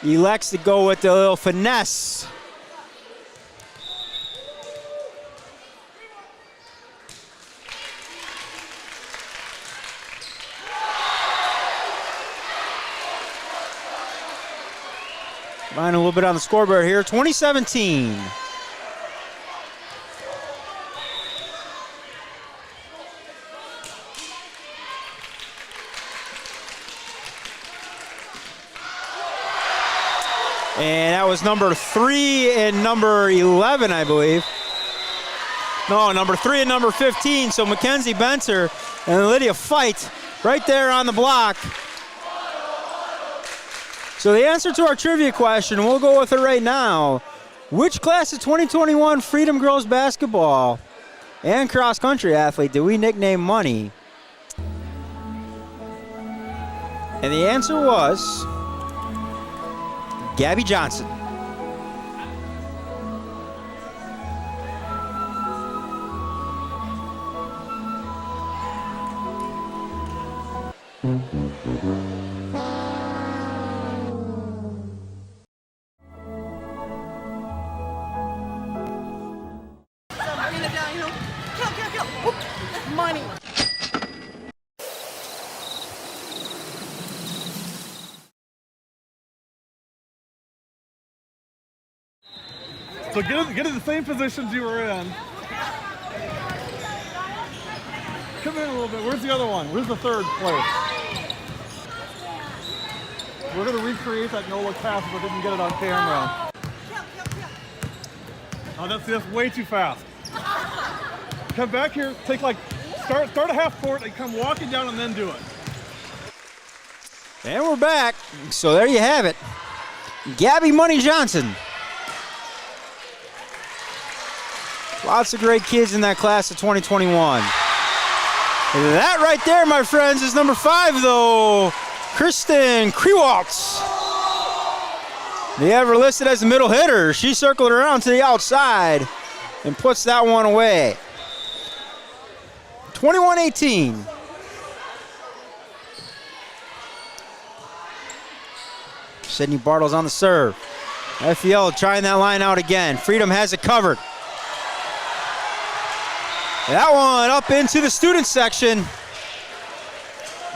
elects to go with the little finesse. Line a little bit on the scoreboard here, 2017. And that was number 3 and number 11, I believe. No, number 3 and number 15. So Mackenzie Benter and Lydia fight right there on the block. So the answer to our trivia question, we'll go with it right now. Which class of 2021 Freedom Girls basketball and cross country athlete do we nickname Money? And the answer was Gabby Johnson. Money. So get in the same positions you were in. Come in a little bit. Where's the other one? Where's the third place? We're going to recreate that no-look pass, but didn't get it on camera. Oh, that's way too fast. Come back here. Take start a half court and come walking down and then do it. And we're back. So there you have it. Gabby Money Johnson. Lots of great kids in that class of 2021. That right there, my friends, is number 5, though. Kristen Krewaltz. They have her listed as a middle hitter. She circled around to the outside and puts that one away. 21-18. Sydney Bartles on the serve. FEL trying that line out again. Freedom has it covered. That one up into the student section.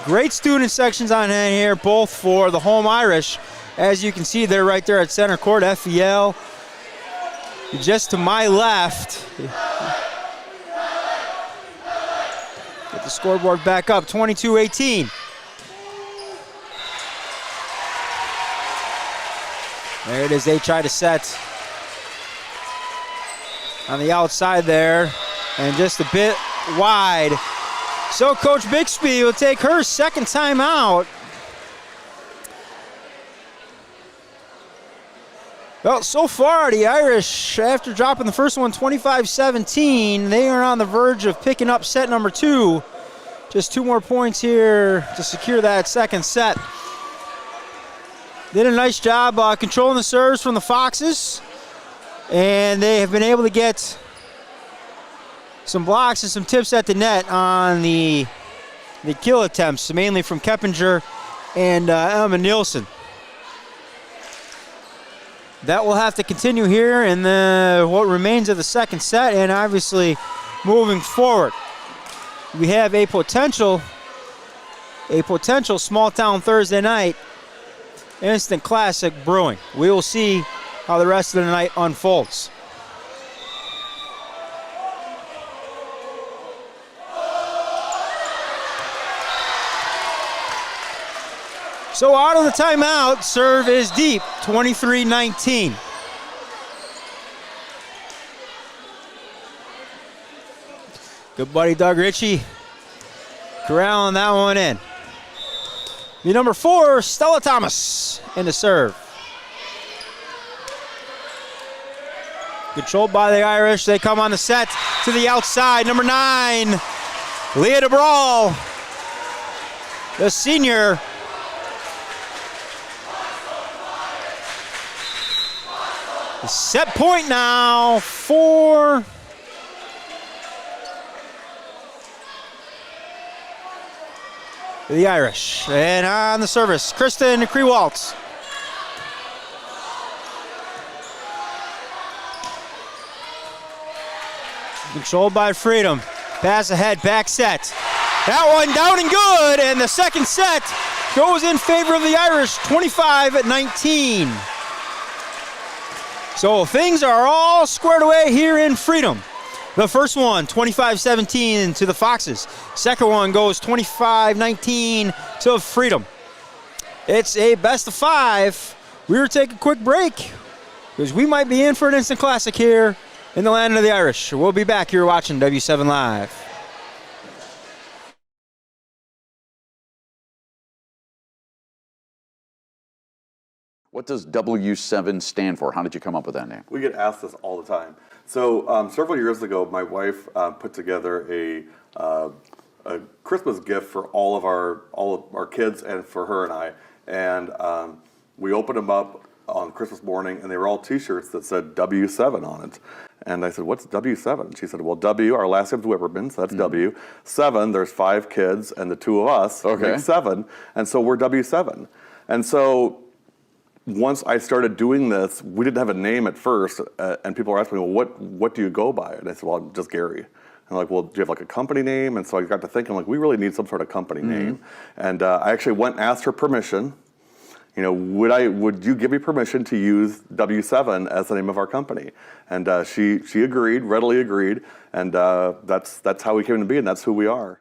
Great student sections on hand here, both for the home Irish. As you can see, they're right there at center court. FEL just to my left. Get the scoreboard back up, 22-18. There it is, they try to set on the outside there, and just a bit wide. So Coach Bixby will take her second time out. Well, so far the Irish, after dropping the first one 25-17, they are on the verge of picking up set number 2. Just 2 more points here to secure that second set. Did a nice job controlling the serves from the Foxes, and they have been able to get some blocks and some tips at the net on the kill attempts, mainly from Keppinger and Emma Nielsen. That will have to continue here in what remains of the second set, and obviously moving forward. We have a potential small town Thursday night instant classic brewing. We will see how the rest of the night unfolds. So out of the timeout, serve is deep, 23-19. Good buddy Doug Ritchie corralling that one in. The number 4, Stella Thomas, in the serve. Controlled by the Irish. They come on the set to the outside. Number 9, Leah DeBrawl, the senior. The set point now for the Irish. And on the service, Kristen Krewaltz. Controlled by Freedom. Pass ahead, back set. That one down and good, and the second set goes in favor of the Irish, 25-19. So things are all squared away here in Freedom. The first one, 25-17 to the Foxes. Second one goes 25-19 to Freedom. It's a best of 5. We will take a quick break because we might be in for an instant classic here in the land of the Irish. We'll be back here watching W7 Live. What does W7 stand for? How did you come up with that name? We get asked this all the time. So several years ago, my wife put together a Christmas gift for all of our kids and for her and I. And we opened them up on Christmas morning, and they were all T-shirts that said W7 on it. And I said, "What's W7?" She said, "Well, W, our last name's Wipperman, so that's W. 7, there's 5 kids, and the 2 of us make 7, and so we're W7." And so once I started doing this, we didn't have a name at first, and people were asking me, "Well, what do you go by?" And I said, "Well, I'm just Gary." And like, "Well, do you have like a company name?" And so I got to thinking, like, we really need some sort of company name. And I actually went and asked her permission. You know, would you give me permission to use W7 as the name of our company? And she agreed, readily agreed, and that's how we came to be, and that's who we are.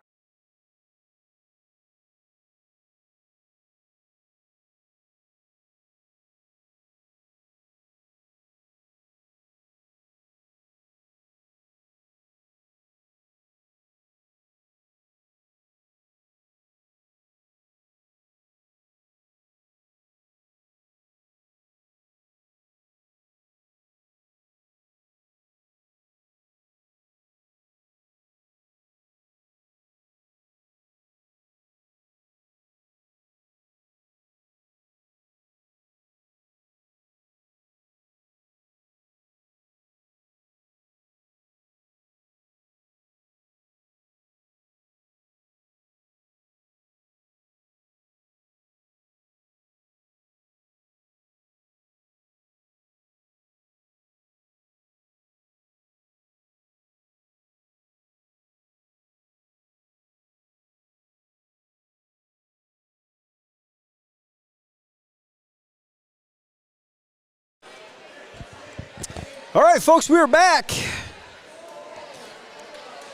All right, folks, we are back.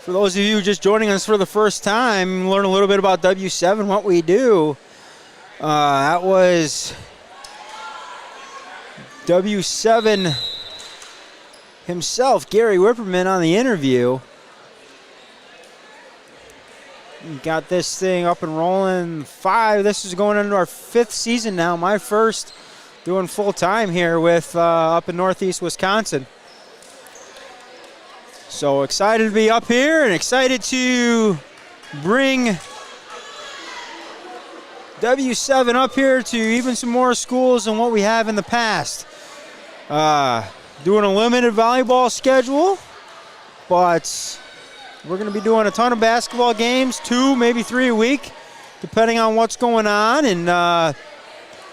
For those of you just joining us for the first time, learn a little bit about W7, what we do. That was W7 himself, Gary Wipperman, on the interview. We got this thing up and rolling. This is going into our 5th season now, my first doing full time here with up in Northeast Wisconsin. So excited to be up here and excited to bring W7 up here to even some more schools than what we have in the past. Doing a limited volleyball schedule, but we're going to be doing a ton of basketball games, 2, maybe 3 a week, depending on what's going on. And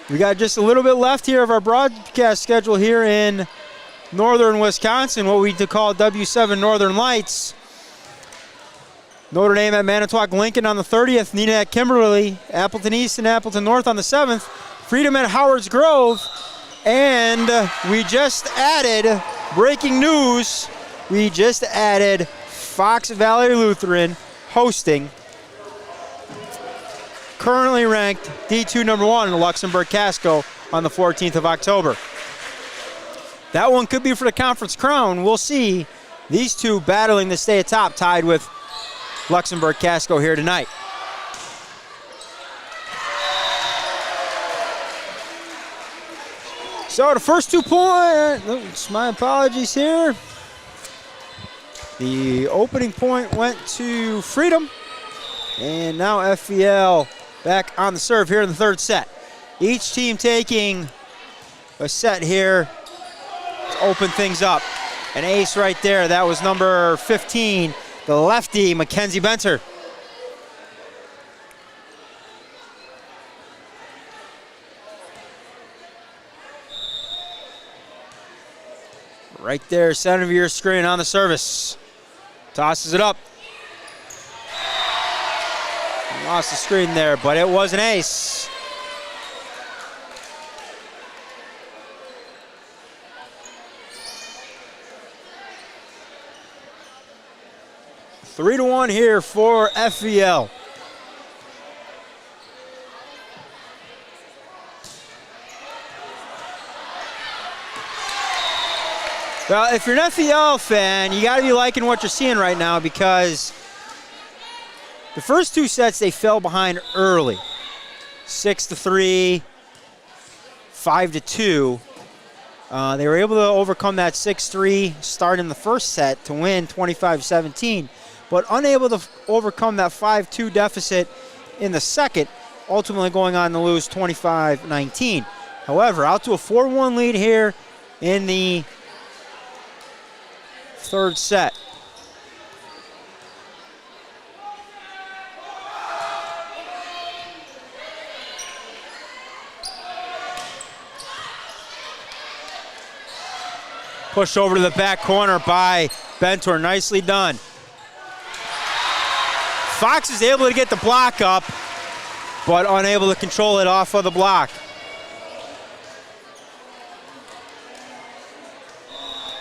we got just a little bit left here of our broadcast schedule here in northern Wisconsin, what we call W7 Northern Lights. Notre Dame at Manitowoc Lincoln on the 30th, Neenah at Kimberly, Appleton East and Appleton North on the 7th, Freedom at Howards Grove, and we just added, breaking news, we just added Fox Valley Lutheran hosting currently ranked D2 number 1 in Luxembourg Casco on the 14th of October. That one could be for the conference crown. We'll see. These two battling to stay atop, tied with Luxembourg Casco here tonight. So the first 2 points, my apologies here. The opening point went to Freedom, and now FVL back on the serve here in the 3rd set. Each team taking a set here to open things up. An ace right there. That was number 15, the lefty, Mackenzie Benter. Right there, center of your screen on the service. Tosses it up. Lost the screen there, but it was an ace. Three to 1 here for FVL. Well, if you're an FVL fan, you got to be liking what you're seeing right now because the first two sets they fell behind early, 6-3, 5-2. They were able to overcome that 6-3 start in the first set to win 25-17, but unable to overcome that 5-2 deficit in the second, ultimately going on to lose 25-19. However, out to a 4-1 lead here in the third set. Pushed over to the back corner by Bentor. Nicely done. Fox is able to get the block up, but unable to control it off of the block.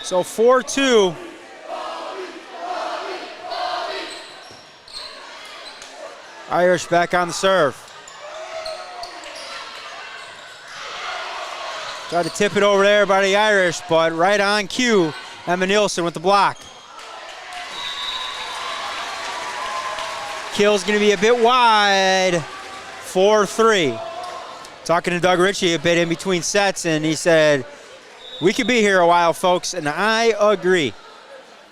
So 4-2. Irish back on the serve. Tried to tip it over there by the Irish, but right on cue, Emma Nielsen with the block. Kill's gonna be a bit wide, 4-3. Talking to Doug Ritchie a bit in between sets, and he said, we could be here a while, folks, and I agree.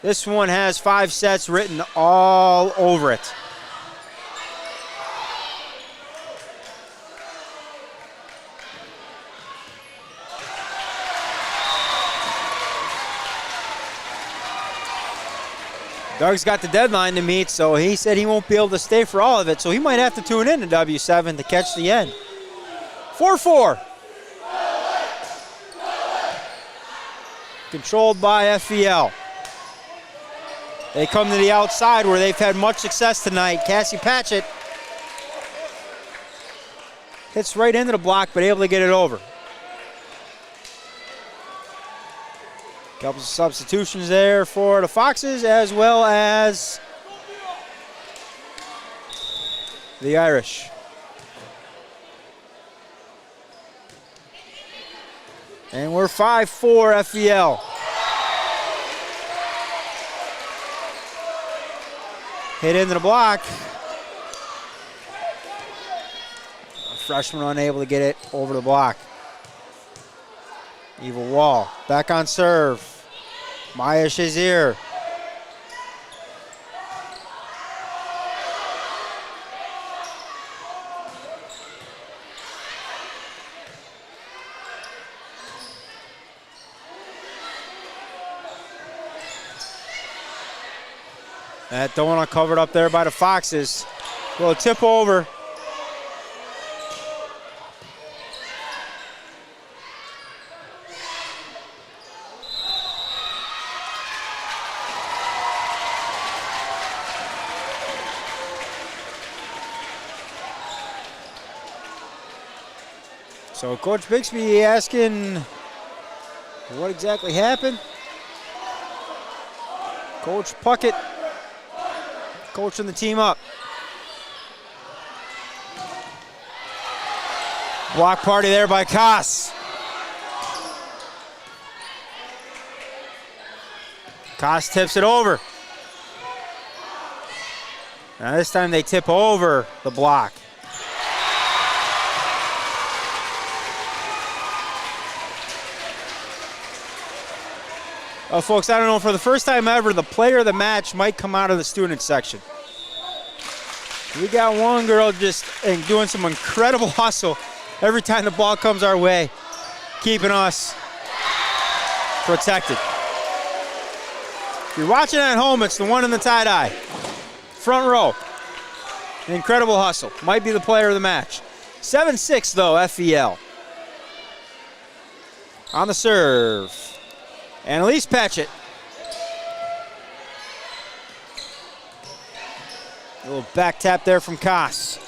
This one has 5 sets written all over it. Doug's got the deadline to meet, so he said he won't be able to stay for all of it, so he might have to tune in to W7 to catch the end. 4-4. Controlled by FVL. They come to the outside where they've had much success tonight. Cassie Patchett hits right into the block, but able to get it over. Couple of substitutions there for the Foxes as well as the Irish. And we're 5-4 FVL. Hit into the block. Freshman unable to get it over the block. Eva Wall back on serve. Maya Shazier. That donut covered up there by the Foxes. Will tip over. So Coach Bixby asking what exactly happened. Coach Puckett coaching the team up. Block party there by Koss. Koss tips it over. Now this time they tip over the block. Oh, folks, I don't know, for the first time ever, the player of the match might come out of the student section. We got one girl just doing some incredible hustle every time the ball comes our way, keeping us protected. If you're watching at home, it's the one in the tie-dye. Front row. An incredible hustle. Might be the player of the match. 7-6, though, FVL. On the serve. Annalise Patchett. A little back tap there from Koss.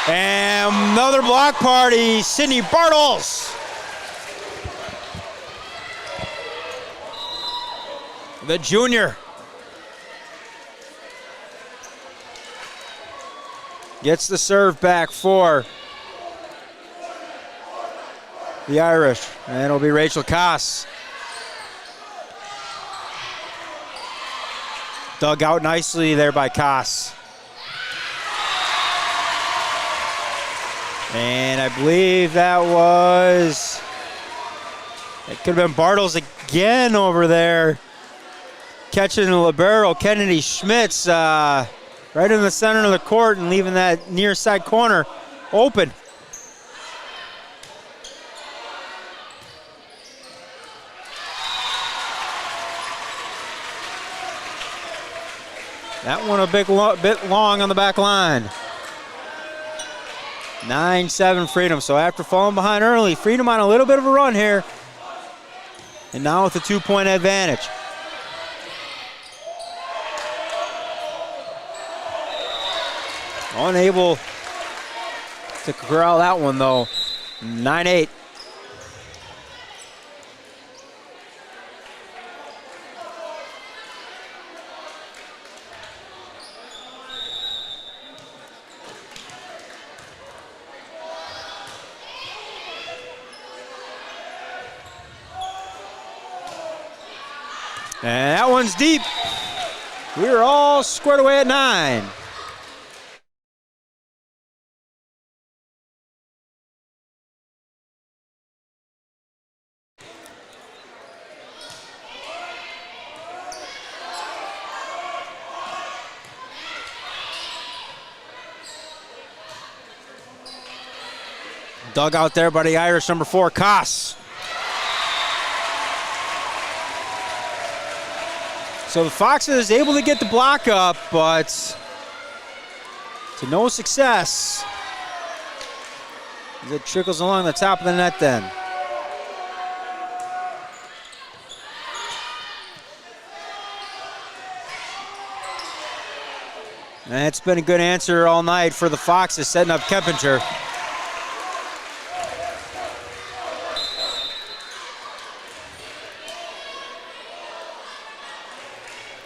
And another block party, Sydney Bartles. The junior. Gets the serve back for the Irish. And it'll be Rachel Koss. Dug out nicely there by Koss. And I believe that was, it could have been Bartles again over there. Catching the libero, Kennedy Schmitz, right in the center of the court and leaving that near side corner open. That one a bit long on the back line. 9-7 Freedom. So after falling behind early, Freedom on a little bit of a run here. And now with a 2-point advantage. Unable to corral that one though. 9-8. And that one's deep. We're all squared away at 9. Dug out there by the Irish, number 4, Koss. So the Foxes able to get the block up, but to no success as it trickles along the top of the net then. And it's been a good answer all night for the Foxes, setting up Kempinger.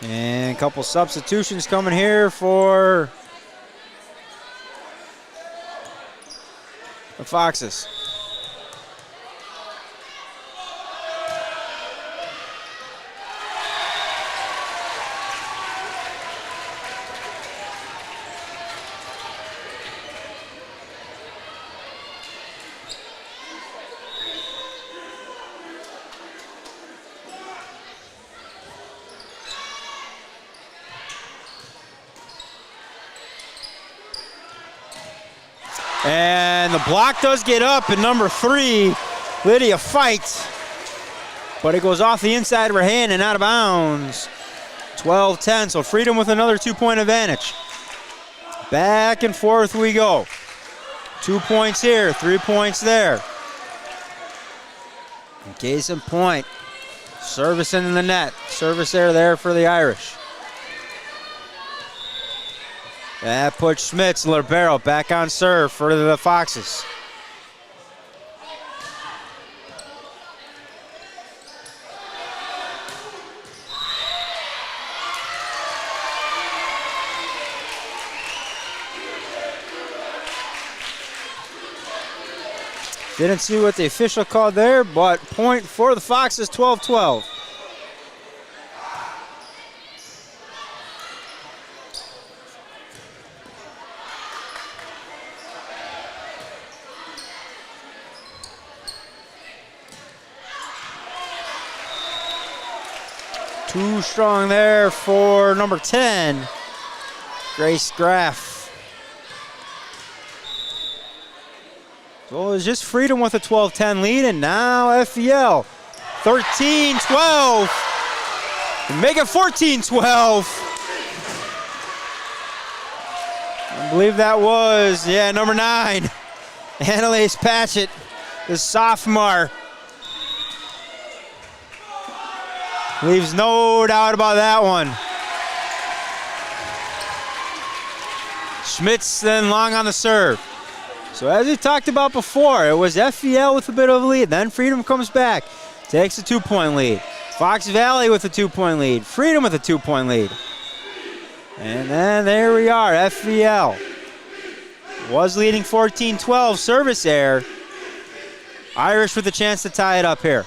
And a couple substitutions coming here for the Foxes. And the block does get up, and number 3, Lydia fights, but it goes off the inside of her hand and out of bounds. 12-10, so Freedom with another 2-point advantage. Back and forth we go. 2 points here, 3 points there. Case in point, service into the net. Service there for the Irish. That puts Schmitz, libero, back on serve for the Foxes. Didn't see what the official called there, but point for the Foxes, 12-12. Too strong there for number 10, Grace Graff. So it was just Freedom with a 12-10 lead, and now FEL 13-12. Make it 14-12. I believe that was, number 9, Annalise Patchett, the sophomore. Leaves no doubt about that one. Schmitz then long on the serve. So as we talked about before, it was FVL with a bit of a lead. Then Freedom comes back, takes a 2-point lead. Fox Valley with a 2-point lead. Freedom with a 2-point lead. And then there we are, FVL. Was leading 14-12, service error. Irish with a chance to tie it up here.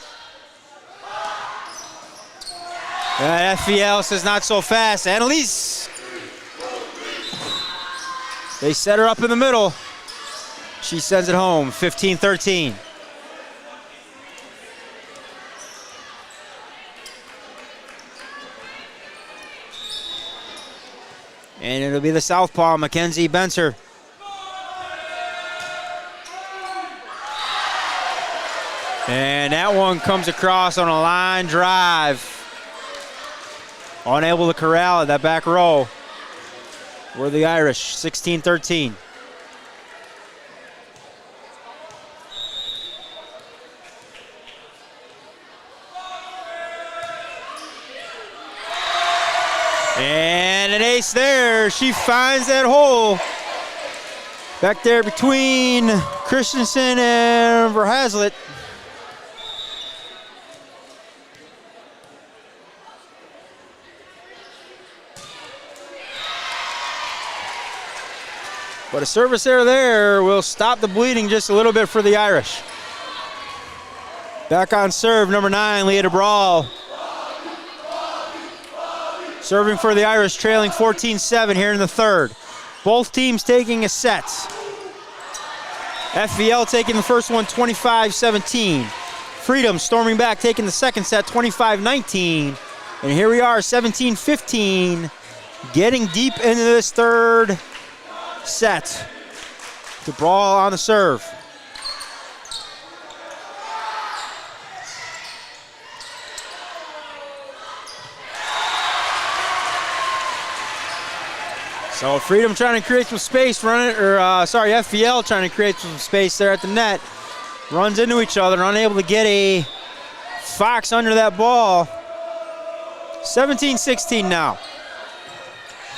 And FVL says not so fast. Annalise. They set her up in the middle. She sends it home, 15-13. And it'll be the southpaw, Mackenzie Benser. And that one comes across on a line drive. Unable to corral it, that back row. We're the Irish, 16-13. And an ace there. She finds that hole. Back there between Christensen and Verhaslet. But a service error there will stop the bleeding just a little bit for the Irish. Back on serve, number 9, Leah DeBrawl. Serving for the Irish, trailing 14-7 here in the third. Both teams taking a set. FVL taking the first one, 25-17. Freedom storming back, taking the second set, 25-19. And here we are, 17-15, getting deep into this third set. DeBrawl on the serve. So Freedom trying to create some space, FVL trying to create some space there at the net. Runs into each other, unable to get a Fox under that ball. 17-16 now.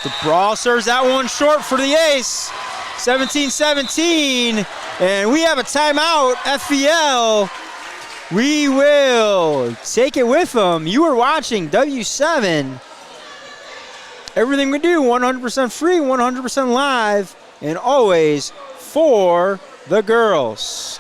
DeBrawl serves that one short for the ace. 17-17, and we have a timeout, FVL. We will take it with them. You are watching W7. Everything we do, 100% free, 100% live, and always for the girls.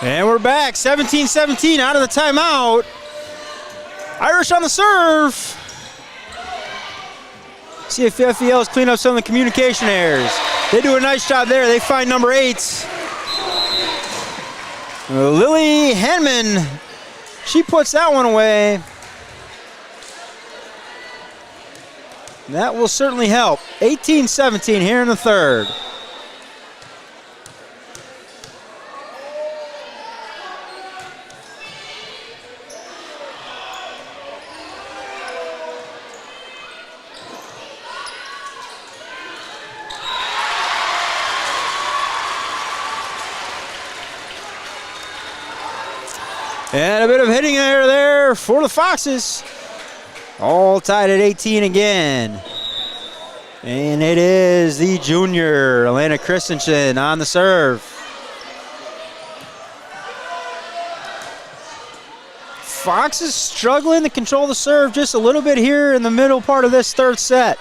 And we're back, 17-17 out of the timeout. Irish on the serve. See if FVL's clean up some of the communication errors. They do a nice job there. They find number 8. Lily Henman. She puts that one away. That will certainly help. 18-17 here in the third. And a bit of hitting error there for the Foxes. All tied at 18 again. And it is the junior, Elena Christensen, on the serve. Fox is struggling to control the serve just a little bit here in the middle part of this third set.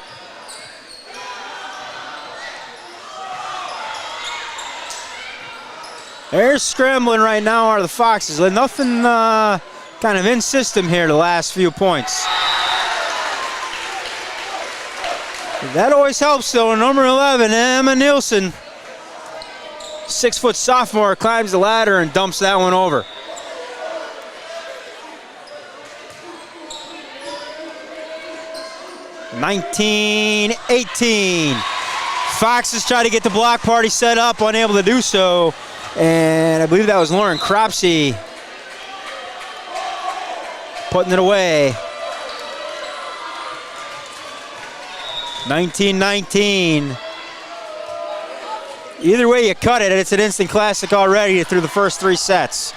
They're scrambling right now are the Foxes. Nothing kind of in system here the last few points. That always helps though. Number 11, Emma Nielsen. 6-foot sophomore climbs the ladder and dumps that one over. (19-18). Foxes try to get the block party set up, unable to do so. And I believe that was Lauren Cropsey putting it away. 19-19. Either way you cut it, it's an instant classic already through the first 3 sets.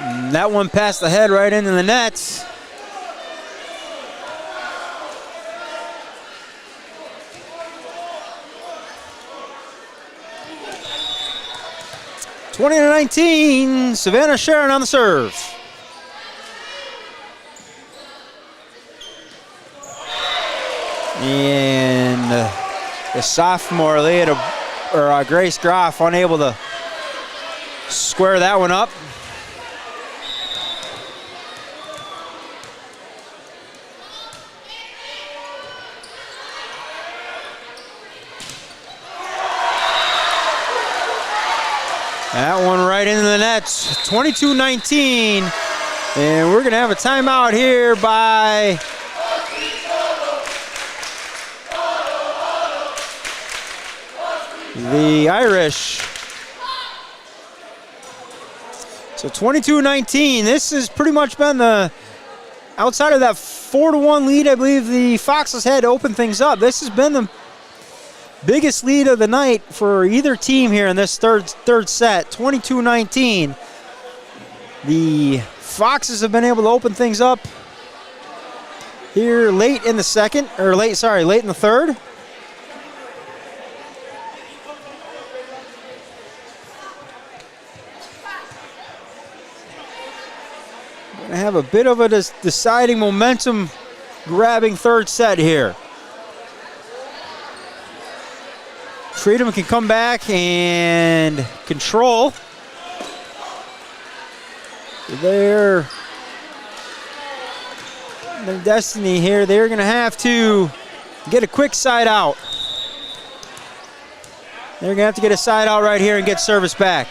And that one passed the head right into the net. (20-19), Savannah Sharon on the serve. And the sophomore, Grace Groff, unable to square that one up. That one right into the net, 22-19. And we're gonna have a timeout here by the Irish. So 22-19, this has pretty much been the, outside of that 4-1 lead I believe the Foxes had to open things up, this has been the biggest lead of the night for either team here in this third set, 22-19. The Foxes have been able to open things up here late in the third. Gonna have a bit of a deciding momentum grabbing third set here. Freedom can come back and control their destiny here. They're going to have to get a quick side out. They're going to have to get a side out right here and get service back.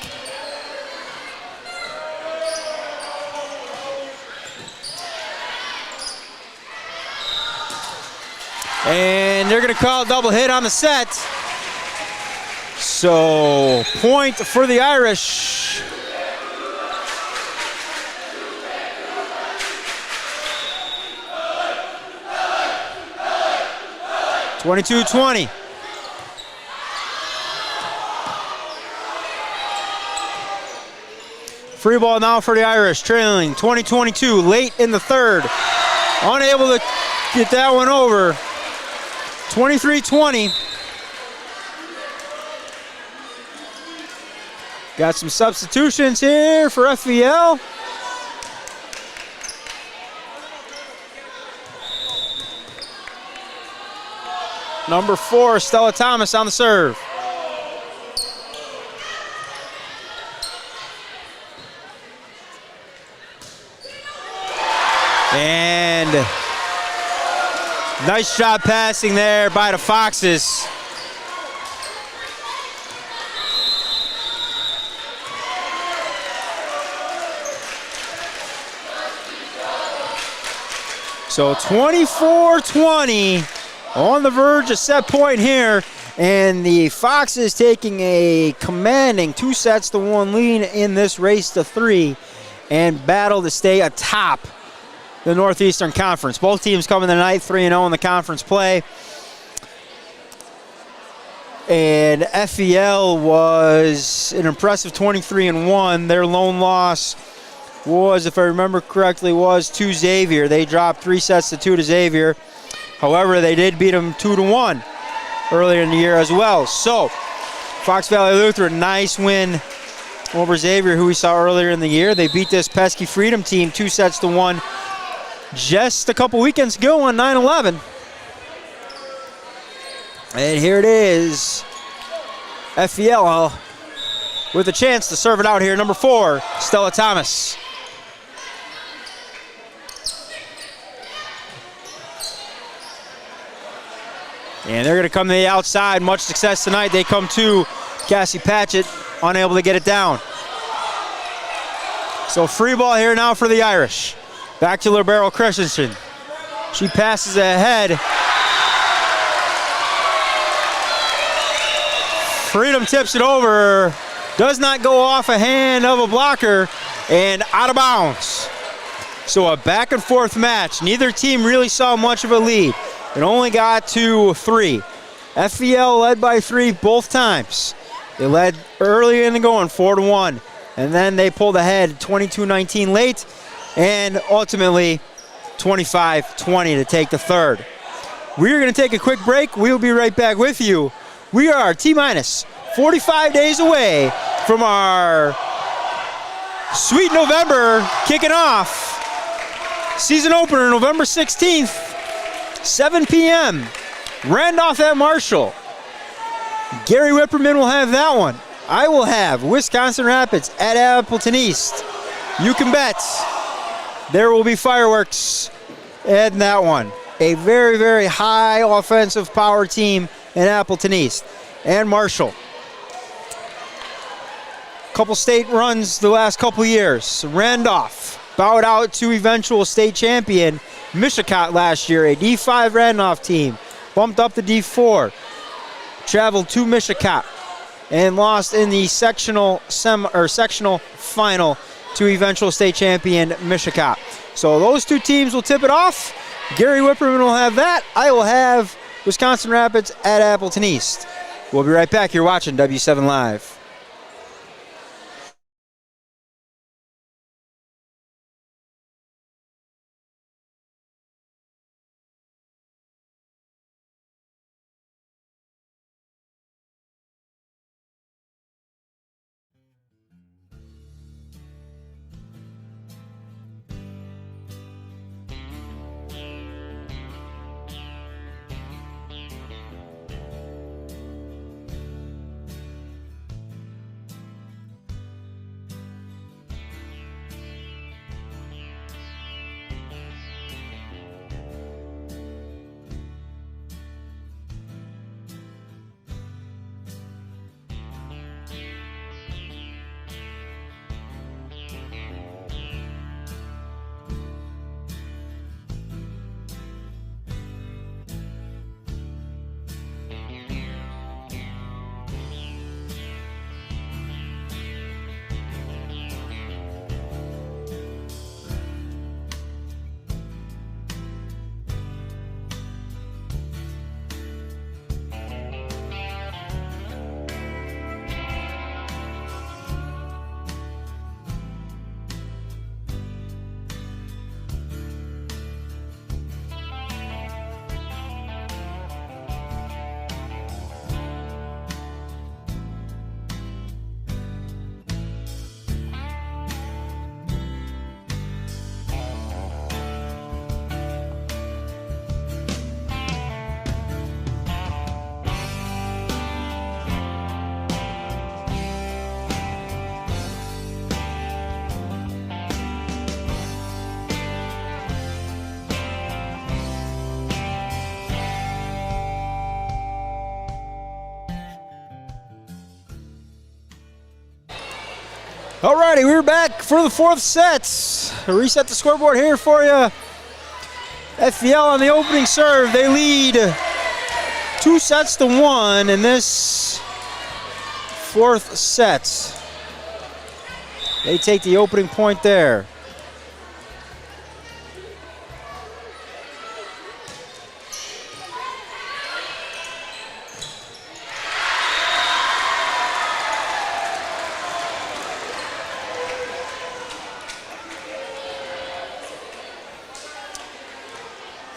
And they're going to call a double hit on the set. So, point for the Irish. (22-20). Free ball now for the Irish, trailing 20-22, late in the third. Unable to get that one over. 23-20. Got some substitutions here for FVL. Number 4, Stella Thomas on the serve. And nice job passing there by the Foxes. So 24-20, on the verge of set point here, and the Foxes taking a commanding 2-1 lead in this race to 3 and battle to stay atop the Northeastern Conference. Both teams coming tonight 3-0 in the conference play. And FEL was an impressive 23-1. Their lone loss was, if I remember correctly, was to Xavier. They dropped 3-2 to Xavier. However, they did beat them 2-1 earlier in the year as well. So, Fox Valley Lutheran, nice win over Xavier, who we saw earlier in the year. They beat this pesky Freedom team 2-1 just a couple weekends ago on 9/11. And here it is. FVL with a chance to serve it out here. Number 4, Stella Thomas. And they're going to come to the outside. Much success tonight. They come to Cassie Patchett, unable to get it down. So free ball here now for the Irish. Back to Libero Christensen. She passes ahead. Freedom tips it over. Does not go off a hand of a blocker and out of bounds. So a back and forth match. Neither team really saw much of a lead. It only got to 3. FVL led by 3 both times. They led early in the going 4-1. And then they pulled ahead 22-19 late and ultimately 25-20 to take the third. We're going to take a quick break. We'll be right back with you. We are T-minus 45 days away from our Sweet November kicking off. Season opener November 16th, 7 p.m. Randolph at Marshall. Gary Whipperman will have that one. I will have Wisconsin Rapids at Appleton East. You can bet there will be fireworks in that one. A very, very high offensive power team in Appleton East and Marshall. Couple state runs the last couple years. Randolph bowed out to eventual state champion Mishicot last year, a D5 Randolph team. Bumped up to D4. Traveled to Mishicot and lost in the sectional final to eventual state champion Mishicot. So those two teams will tip it off. Gary Whipperman will have that. I will have Wisconsin Rapids at Appleton East. We'll be right back. You're watching W7 Live. Alrighty, we're back for the fourth set. Reset the scoreboard here for you. FVL on the opening serve. They lead 2-1 in this fourth set. They take the opening point there.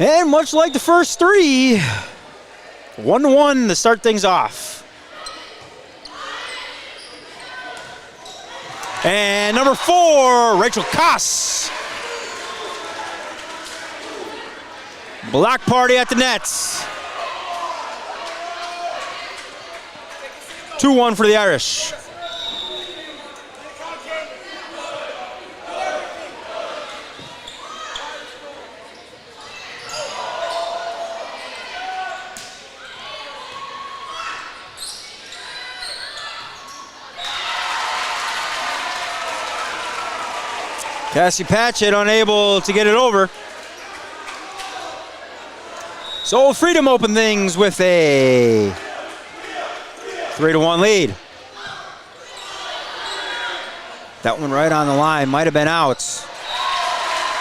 And much like the first three, 1-1 to start things off. And number 4, Rachel Koss. Block party at the nets. 2-1 for the Irish. Cassie Patchett unable to get it over. So Freedom opened things with a 3-1 lead. That one right on the line, might have been out.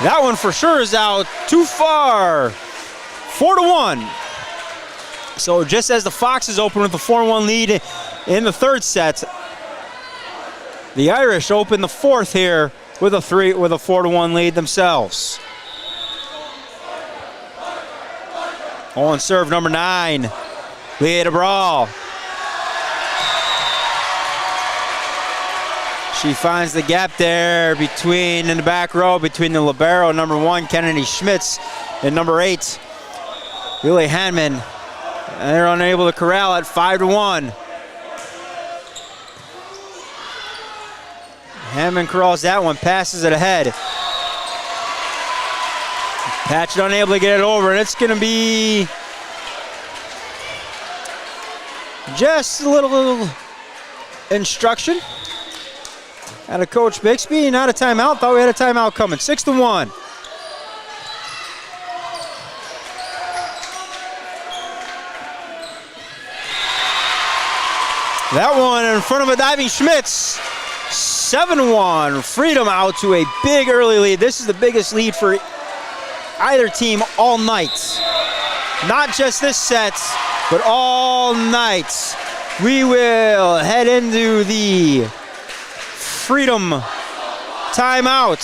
That one for sure is out, too far. 4-1. So just as the Foxes open with a 4-1 lead in the third set, the Irish open the fourth here with a 4-1 lead themselves. On serve number 9, Leah Brawl. She finds the gap there in the back row between the libero number 1, Kennedy Schmitz, and number 8, Lily Hanman. And they're unable to corral it, 5-1. Hammond corrals that one, passes it ahead. Patchett unable to get it over, and it's going to be just a little instruction out of Coach Bixby. Not a timeout. Thought we had a timeout coming. 6-1. That one in front of a diving Schmitz. 7-1. Freedom out to a big early lead. This is the biggest lead for either team all night. Not just this set, but all night. We will head into the Freedom timeout.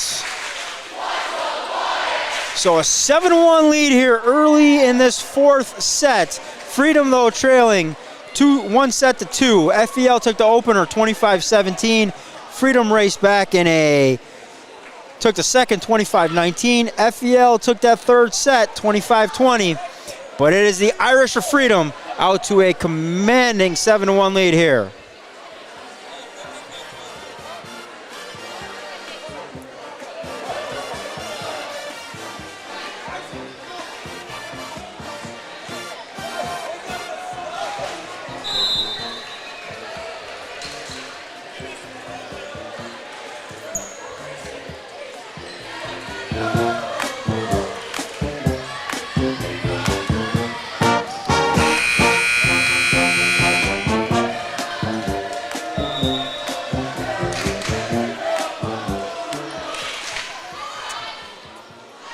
So a 7-1 lead here early in this fourth set. Freedom, though, trailing 1-2. FEL took the opener 25-17. Freedom raced back took the second 25-19. FEL took that third set 25-20. But it is the Irish of Freedom out to a commanding 7-1 lead here.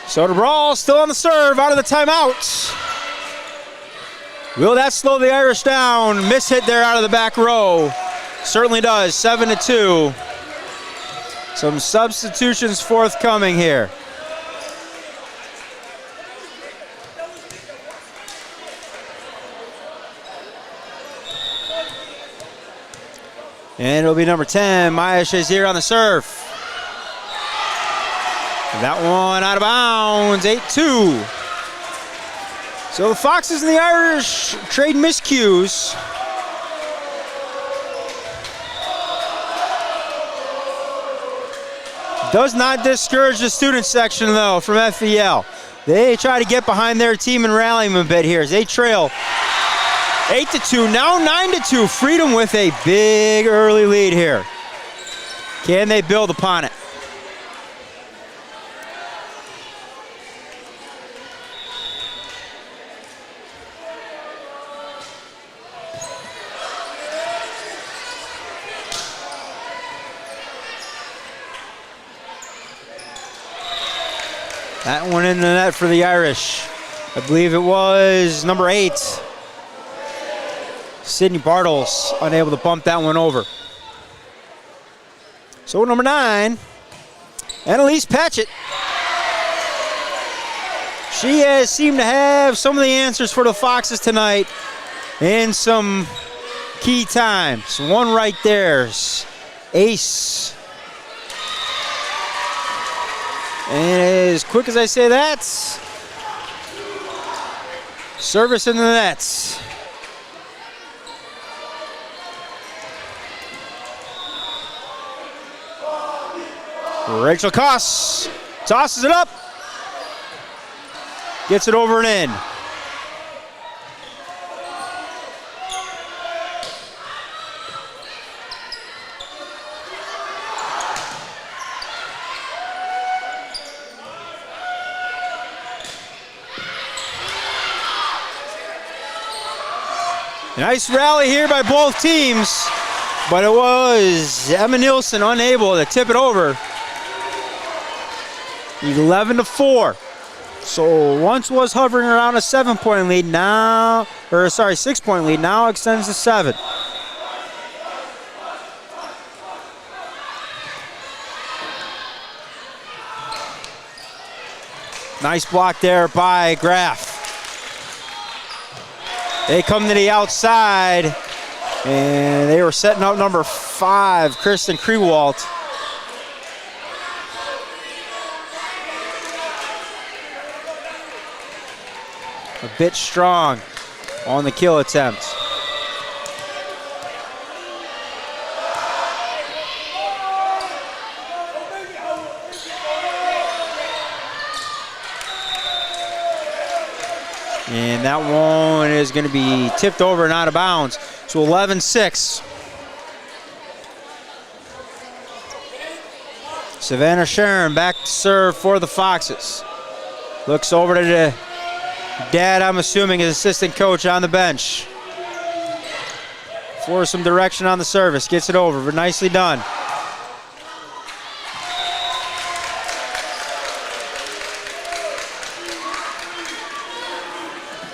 So the Brawl still on the serve, out of the timeout. Will that slow the Irish down? Miss hit there out of the back row. Certainly does, 7-2. Some substitutions forthcoming here. And it'll be number 10, Maya Shazier on the serve. That one out of bounds, 8-2. So the Foxes and the Irish trade miscues. Does not discourage the student section, though, from FEL. They try to get behind their team and rally them a bit here as they trail 8-2, now 9-2. Freedom with a big early lead here. Can they build upon it? That one in the net for the Irish. I believe it was number 8. Sydney Bartles unable to bump that one over. So number 9, Annalise Patchett. She has seemed to have some of the answers for the Foxes tonight in some key times. One right there, ace. And as quick as I say that, service in the nets. Rachel Koss tosses it up. Gets it over and in. Nice rally here by both teams, but it was Emma Nielsen unable to tip it over. 11-4. So once was hovering around a 7-point lead, now, or sorry, 6-point lead, now extends to 7. Nice block there by Graff. They come to the outside, and they were setting up number 5, Kristen Krewalt. A bit strong on the kill attempt. And that one is going to be tipped over and out of bounds. So 11-6. Savannah Sharon back to serve for the Foxes. Looks over to the dad, I'm assuming, is assistant coach on the bench. For some direction on the service. Gets it over, but nicely done.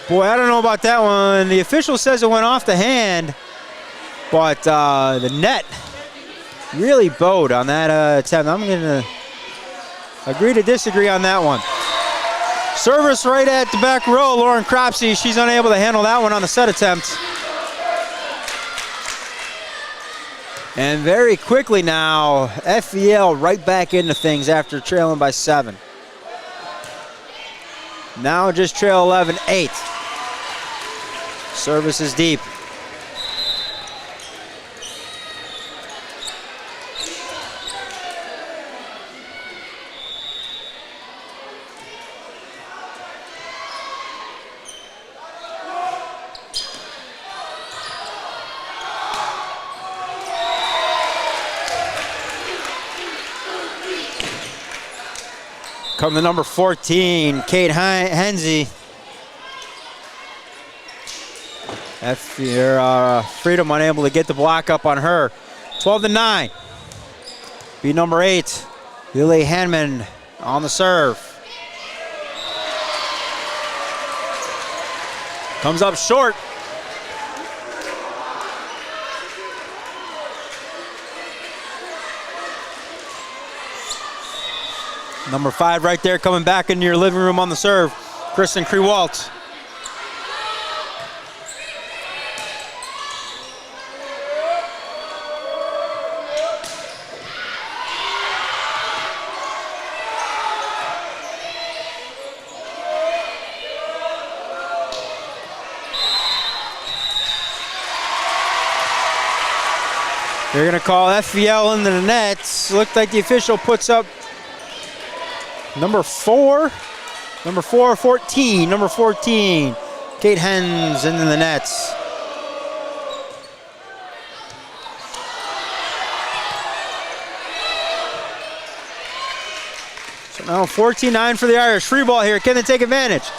Boy, I don't know about that one. The official says it went off the hand, but the net really bowed on that attempt. I'm going to agree to disagree on that one. Service right at the back row, Lauren Cropsey. She's unable to handle that one on the set attempt. And very quickly now, FEL right back into things after trailing by 7. Now just trail 11-8. Service is deep. Come to number 14, Kate Henze. Freedom unable to get the block up on her. 12-9. Be number 8, Lily Hanman on the serve. Comes up short. Number 5 right there coming back into your living room on the serve, Kristen Krewalt. They're going to call FEL into the nets. Looked like the official puts up number 14. Number 14, Kate Hens into the nets. So now 14-9 for the Irish. Free ball here. Can they take advantage?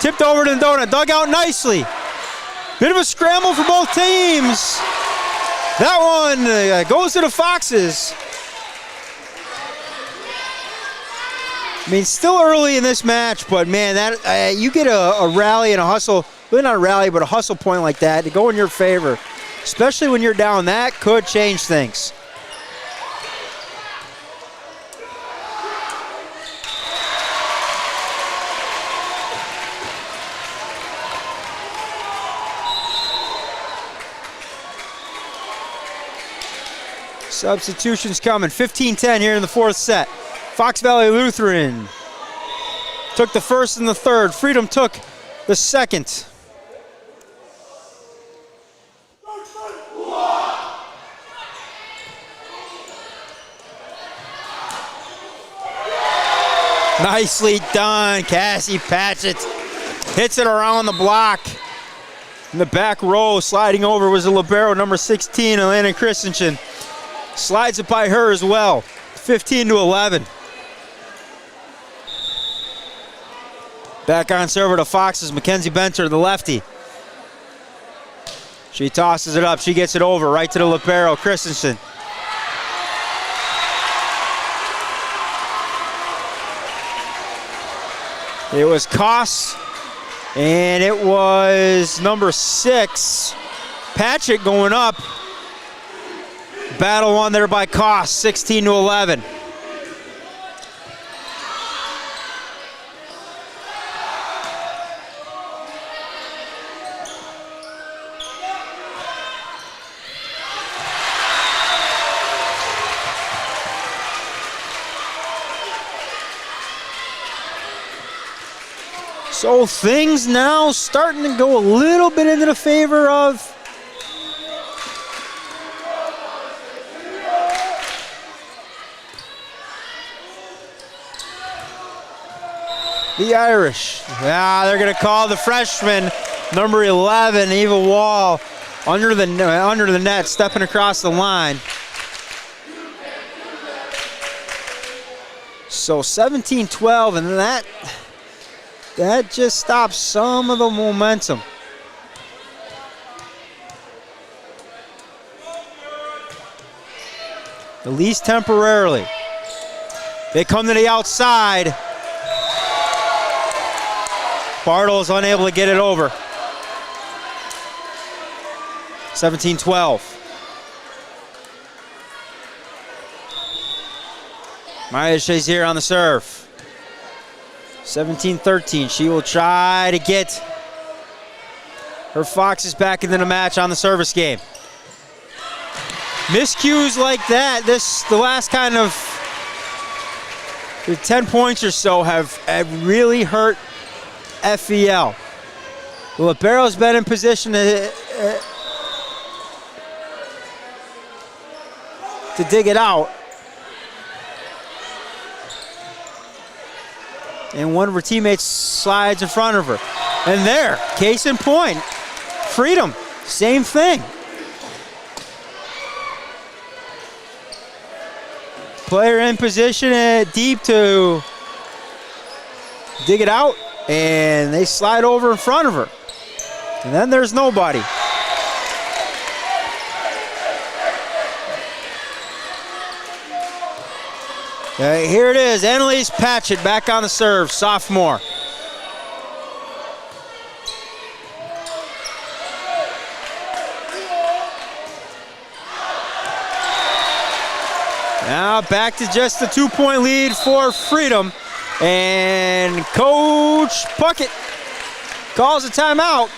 Tipped over to the donut. Dug out nicely. Bit of a scramble for both teams. That one goes to the Foxes. I mean, still early in this match, but man, that you get a rally and a hustle, really not a rally, but a hustle point like that to go in your favor, especially when you're down. That could change things. Substitutions coming. 15-10 here in the fourth set. Fox Valley Lutheran took the first and the third. Freedom took the second. Nicely done. Cassie Patchett hits it around the block. In the back row, sliding over was the libero, number 16, Elena Christensen. Slides it by her as well. 15-11. Back on server to Fox's Mackenzie Benter, the lefty. She tosses it up. She gets it over right to the libero, Christensen. It was Koss, and it was number 6, Patchett going up. Battle won there by Koss, 16-11. So things now starting to go a little bit into the favor of the Irish. Yeah, they're going to call the freshman, number 11, Eva Wall, under the net, stepping across the line. So 17-12, and that just stops some of the momentum. At least temporarily. They come to the outside. Bartles unable to get it over. 17-12. Maya Shazier on the serve. 17-13. She will try to get her Foxes back into the match on the service game. Miscues like that, the last kind of 10 points or so have really hurt FVL. The libero's been in position to dig it out. And one of her teammates slides in front of her. And there, case in point, Freedom, same thing. Player in position deep to dig it out, and they slide over in front of her. And then there's nobody. Here it is, Annalise Patchett back on the serve, sophomore. Now back to just the 2-point lead for Freedom. And Coach Puckett calls a timeout.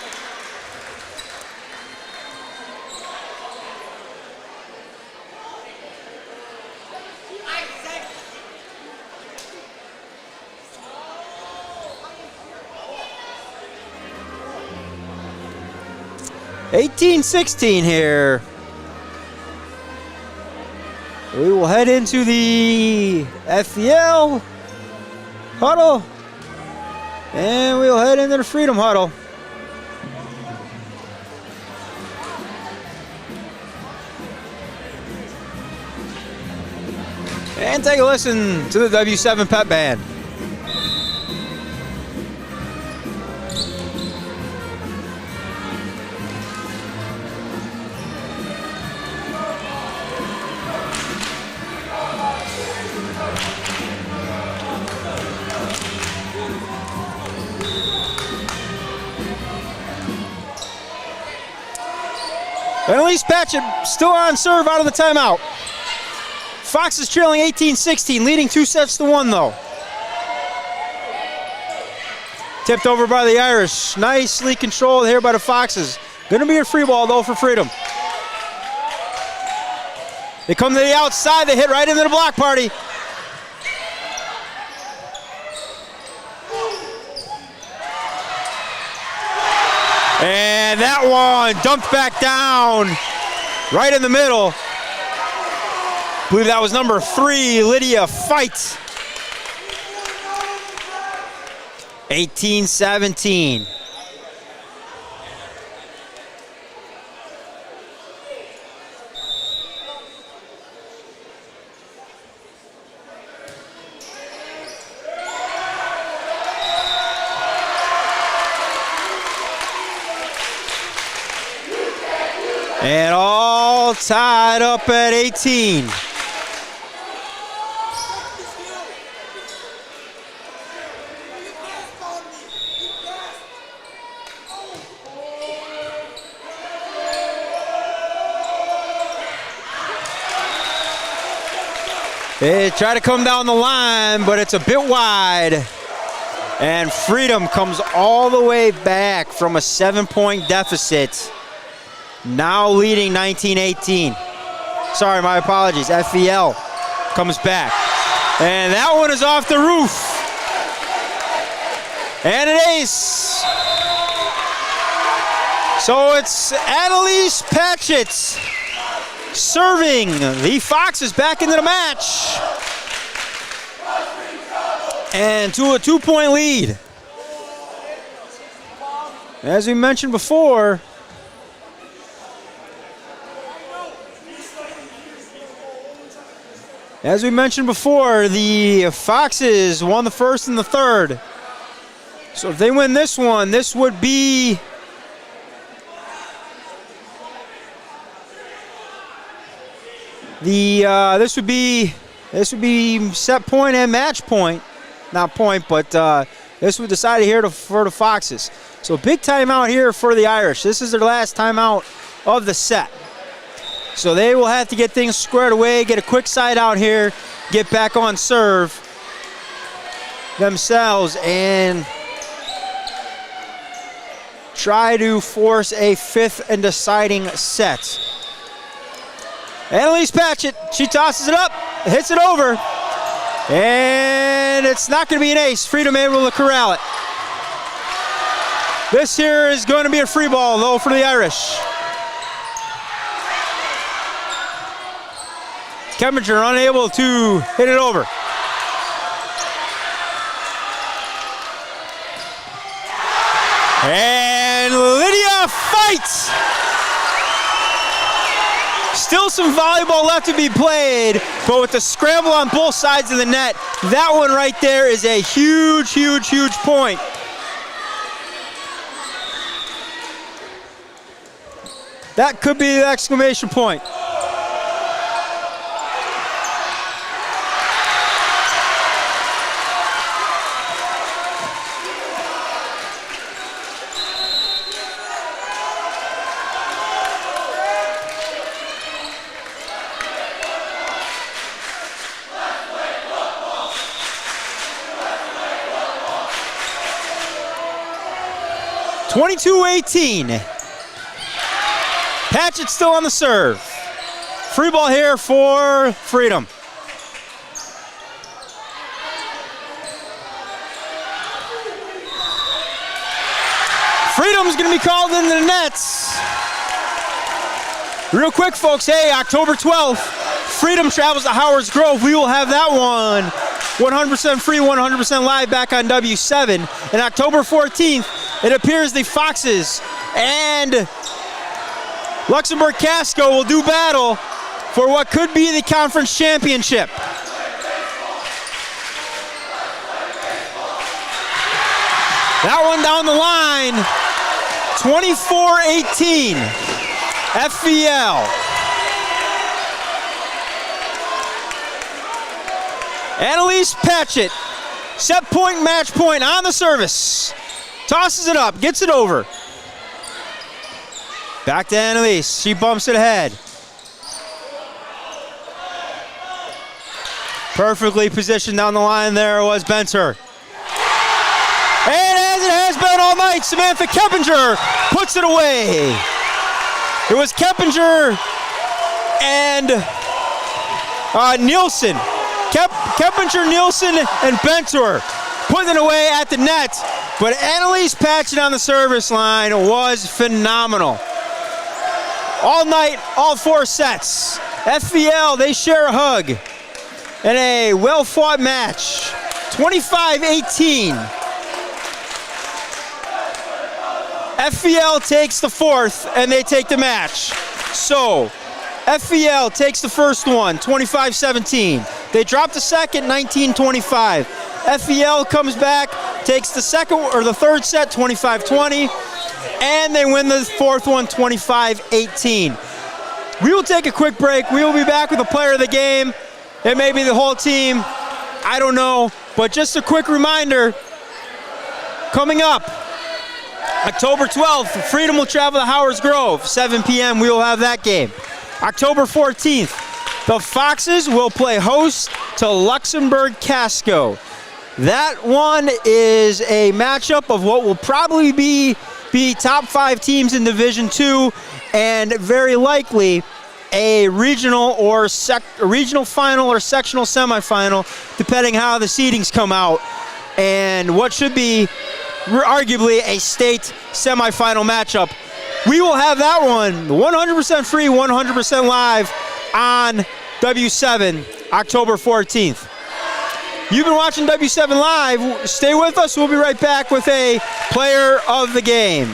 (18-16) here. We will head into the FVL huddle, and we'll head into the Freedom huddle. And take a listen to the W7 Pep Band. Annalise Patchett still on serve out of the timeout. Fox is trailing 18-16, leading 2-1 though. Tipped over by the Irish. Nicely controlled here by the Foxes. Gonna be a free ball though for Freedom. They come to the outside. They hit right into the block party. And that one dumped back down right in the middle. I believe that was number 3, Lydia Fight. 18-17. And all tied up at 18. They try to come down the line, but it's a bit wide. And Freedom comes all the way back from a 7-point deficit. Now leading 19-18. Sorry, my apologies. FEL comes back. And that one is off the roof. And an ace. So it's Annalise Patchett serving the Foxes back into the match. And to a 2-point lead. As we mentioned before, the Foxes won the first and the third. So if they win this one, this would be this would be set point and match point, not point, but this was decided here for the Foxes. So big timeout here for the Irish. This is their last timeout of the set. So they will have to get things squared away, get a quick side out here, get back on serve themselves, and try to force a 5th and deciding set. Annalise Patchett, she tosses it up, hits it over, and it's not going to be an ace. Freedom able to corral it. This here is going to be a free ball, though, for the Irish. Kempinger unable to hit it over. And Lydia fights. Still some volleyball left to be played, but with the scramble on both sides of the net, that one right there is a huge, huge, huge point. That could be the exclamation point. (22-18). Patchett still on the serve. Free ball here for Freedom. Freedom's going to be called into the nets. Real quick, folks, hey, October 12th, Freedom travels to Howard's Grove. We will have that one 100% free, 100% live back on W7. And October 14th, it appears the Foxes and Luxembourg Casco will do battle for what could be the conference championship. That one down the line, 24-18, FVL. Annalise Patchett, set point, match point on the service. Tosses it up, gets it over. Back to Annalise, she bumps it ahead. Perfectly positioned down the line there was Benter. And as it has been all night, Samantha Kempinger puts it away. It was Kempinger and Nielsen. Keppinger, Nielsen, and Bentor putting it away at the net. But Annalise Patchen on the service line was phenomenal. All night, all 4 sets. FVL, they share a hug in a well-fought match. 25-18. FVL takes the 4th, and they take the match. So, FVL takes the first one, 25-17. They drop the second, 19-25. FVL comes back, takes the second or the third set, 25-20, and they win the 4th one, 25-18. We will take a quick break. We will be back with the player of the game. It may be the whole team. I don't know, but just a quick reminder, coming up, October 12th, Freedom will travel to Howard's Grove, 7 p.m. We will have that game. October 14th, the Foxes will play host to Luxembourg Casco. That one is a matchup of what will probably be top 5 teams in Division II, and very likely a regional final or sectional semifinal, depending how the seedings come out, and what should be arguably a state semifinal matchup. We will have that one 100% free, 100% live on W7, October 14th. You've been watching W7 Live. Stay with us. We'll be right back with a player of the game.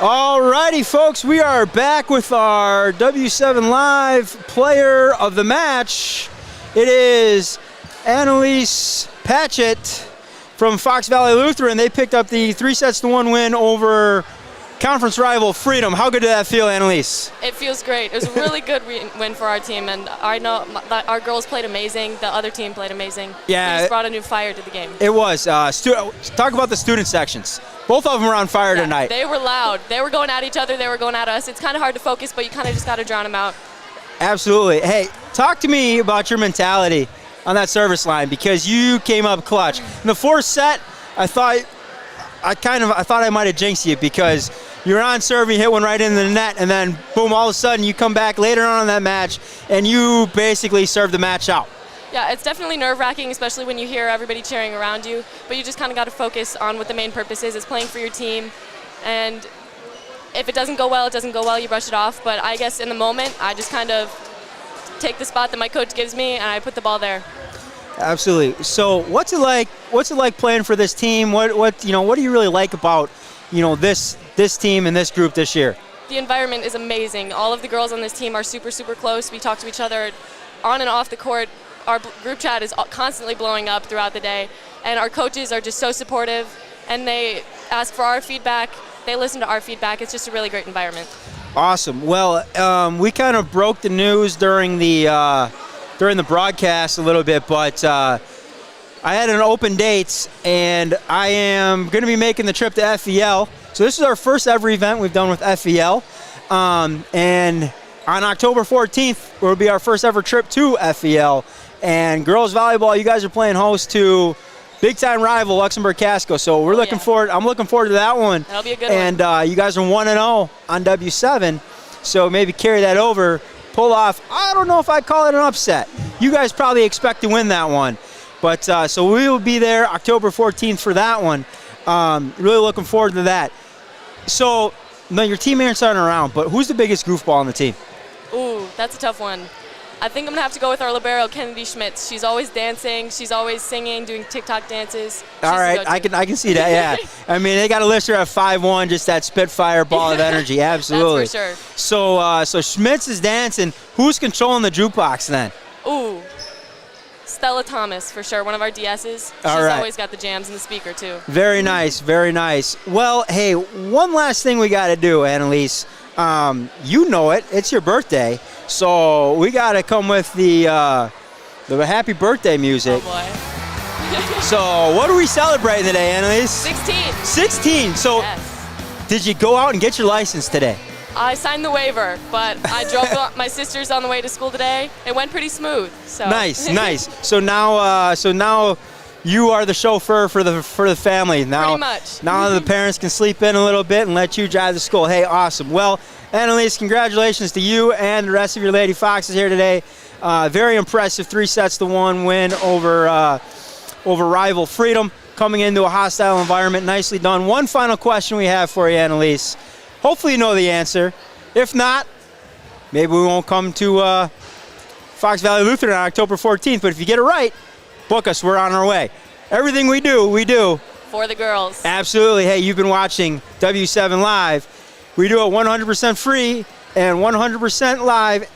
Alrighty, folks, we are back with our W7 Live player of the match. It is Annalise Patchett from Fox Valley Lutheran. They picked up the 3-1 win over conference rival Freedom. How good did that feel, Annalise? It feels great. It was a really good win for our team, and I know that our girls played amazing. The other team played amazing. Yeah, They just brought a new fire to the game. It was. Talk about the student sections. Both of them were on fire tonight. They were loud. They were going at each other. They were going at us. It's kind of hard to focus, but you kind of just got to drown them out. Absolutely. Hey, talk to me about your mentality on that service line, because you came up clutch. In the fourth set, I thought I might have jinxed you, because you're on serve, you hit one right into the net, and then boom, all of a sudden you come back later on in that match and you basically serve the match out. Yeah, it's definitely nerve-wracking, especially when you hear everybody cheering around you, but you just kind of got to focus on what the main purpose is playing for your team. And if it doesn't go well, it doesn't go well, you brush it off. But I guess in the moment, I just kind of take the spot that my coach gives me and I put the ball there. Absolutely. So what's it like playing for this team? What do you really like about, this team and this group this year? The environment is amazing. All of the girls on this team are super, super close. We talk to each other on and off the court. Our group chat is constantly blowing up throughout the day, and our coaches are just so supportive, and they ask for our feedback. They listen to our feedback. It's just a really great environment. Awesome. Well, we kind of broke the news during the broadcast a little bit, but I had an open date, and I am going to be making the trip to FVL. So this is our first ever event we've done with FVL, and on October 14th will be our first ever trip to FVL. And girls volleyball, you guys are playing host to big-time rival Luxembourg Casco. So we're looking forward. I'm looking forward to that one. That'll be a good one. And you guys are 1-0 on W7, so maybe carry that over, pull off. I don't know if I'd call it an upset. You guys probably expect to win that one, but so we will be there October 14th for that one. Really looking forward to that. So now your teammates aren't around, but who's the biggest goofball on the team? Ooh, that's a tough one. I think I'm going to have to go with our libero, Kennedy Schmitz. She's always dancing. She's always singing, doing TikTok dances. All right, I can see that, yeah. I mean, they got to list her at 5'1", just that spitfire ball of energy, absolutely. That's for sure. So Schmitz is dancing. Who's controlling the jukebox then? Ooh, Stella Thomas, for sure, one of our DSs. She's always got the jams in the speaker, too. Very nice, very nice. Well, hey, one last thing we got to do, Annalise. You know it. It's your birthday. So we got to come with the happy birthday music. Oh, boy. So what are we celebrating today, Annalise? 16. 16. So did you go out and get your license today? I signed the waiver, but I drove my sisters on the way to school today. It went pretty smooth. So. Nice, nice. So now you are the chauffeur for the family. Now, pretty much. Now the parents can sleep in a little bit and let you drive to school. Hey, awesome. Well, Annalise, congratulations to you and the rest of your Lady Foxes here today. Very impressive 3-1 win over rival Freedom, coming into a hostile environment. Nicely done. One final question we have for you, Annalise. Hopefully you know the answer. If not, maybe we won't come to Fox Valley Lutheran on October 14th. But if you get it right, book us. We're on our way. Everything we do. For the girls. Absolutely. Hey, you've been watching W7 Live. We do it 100% free and 100% live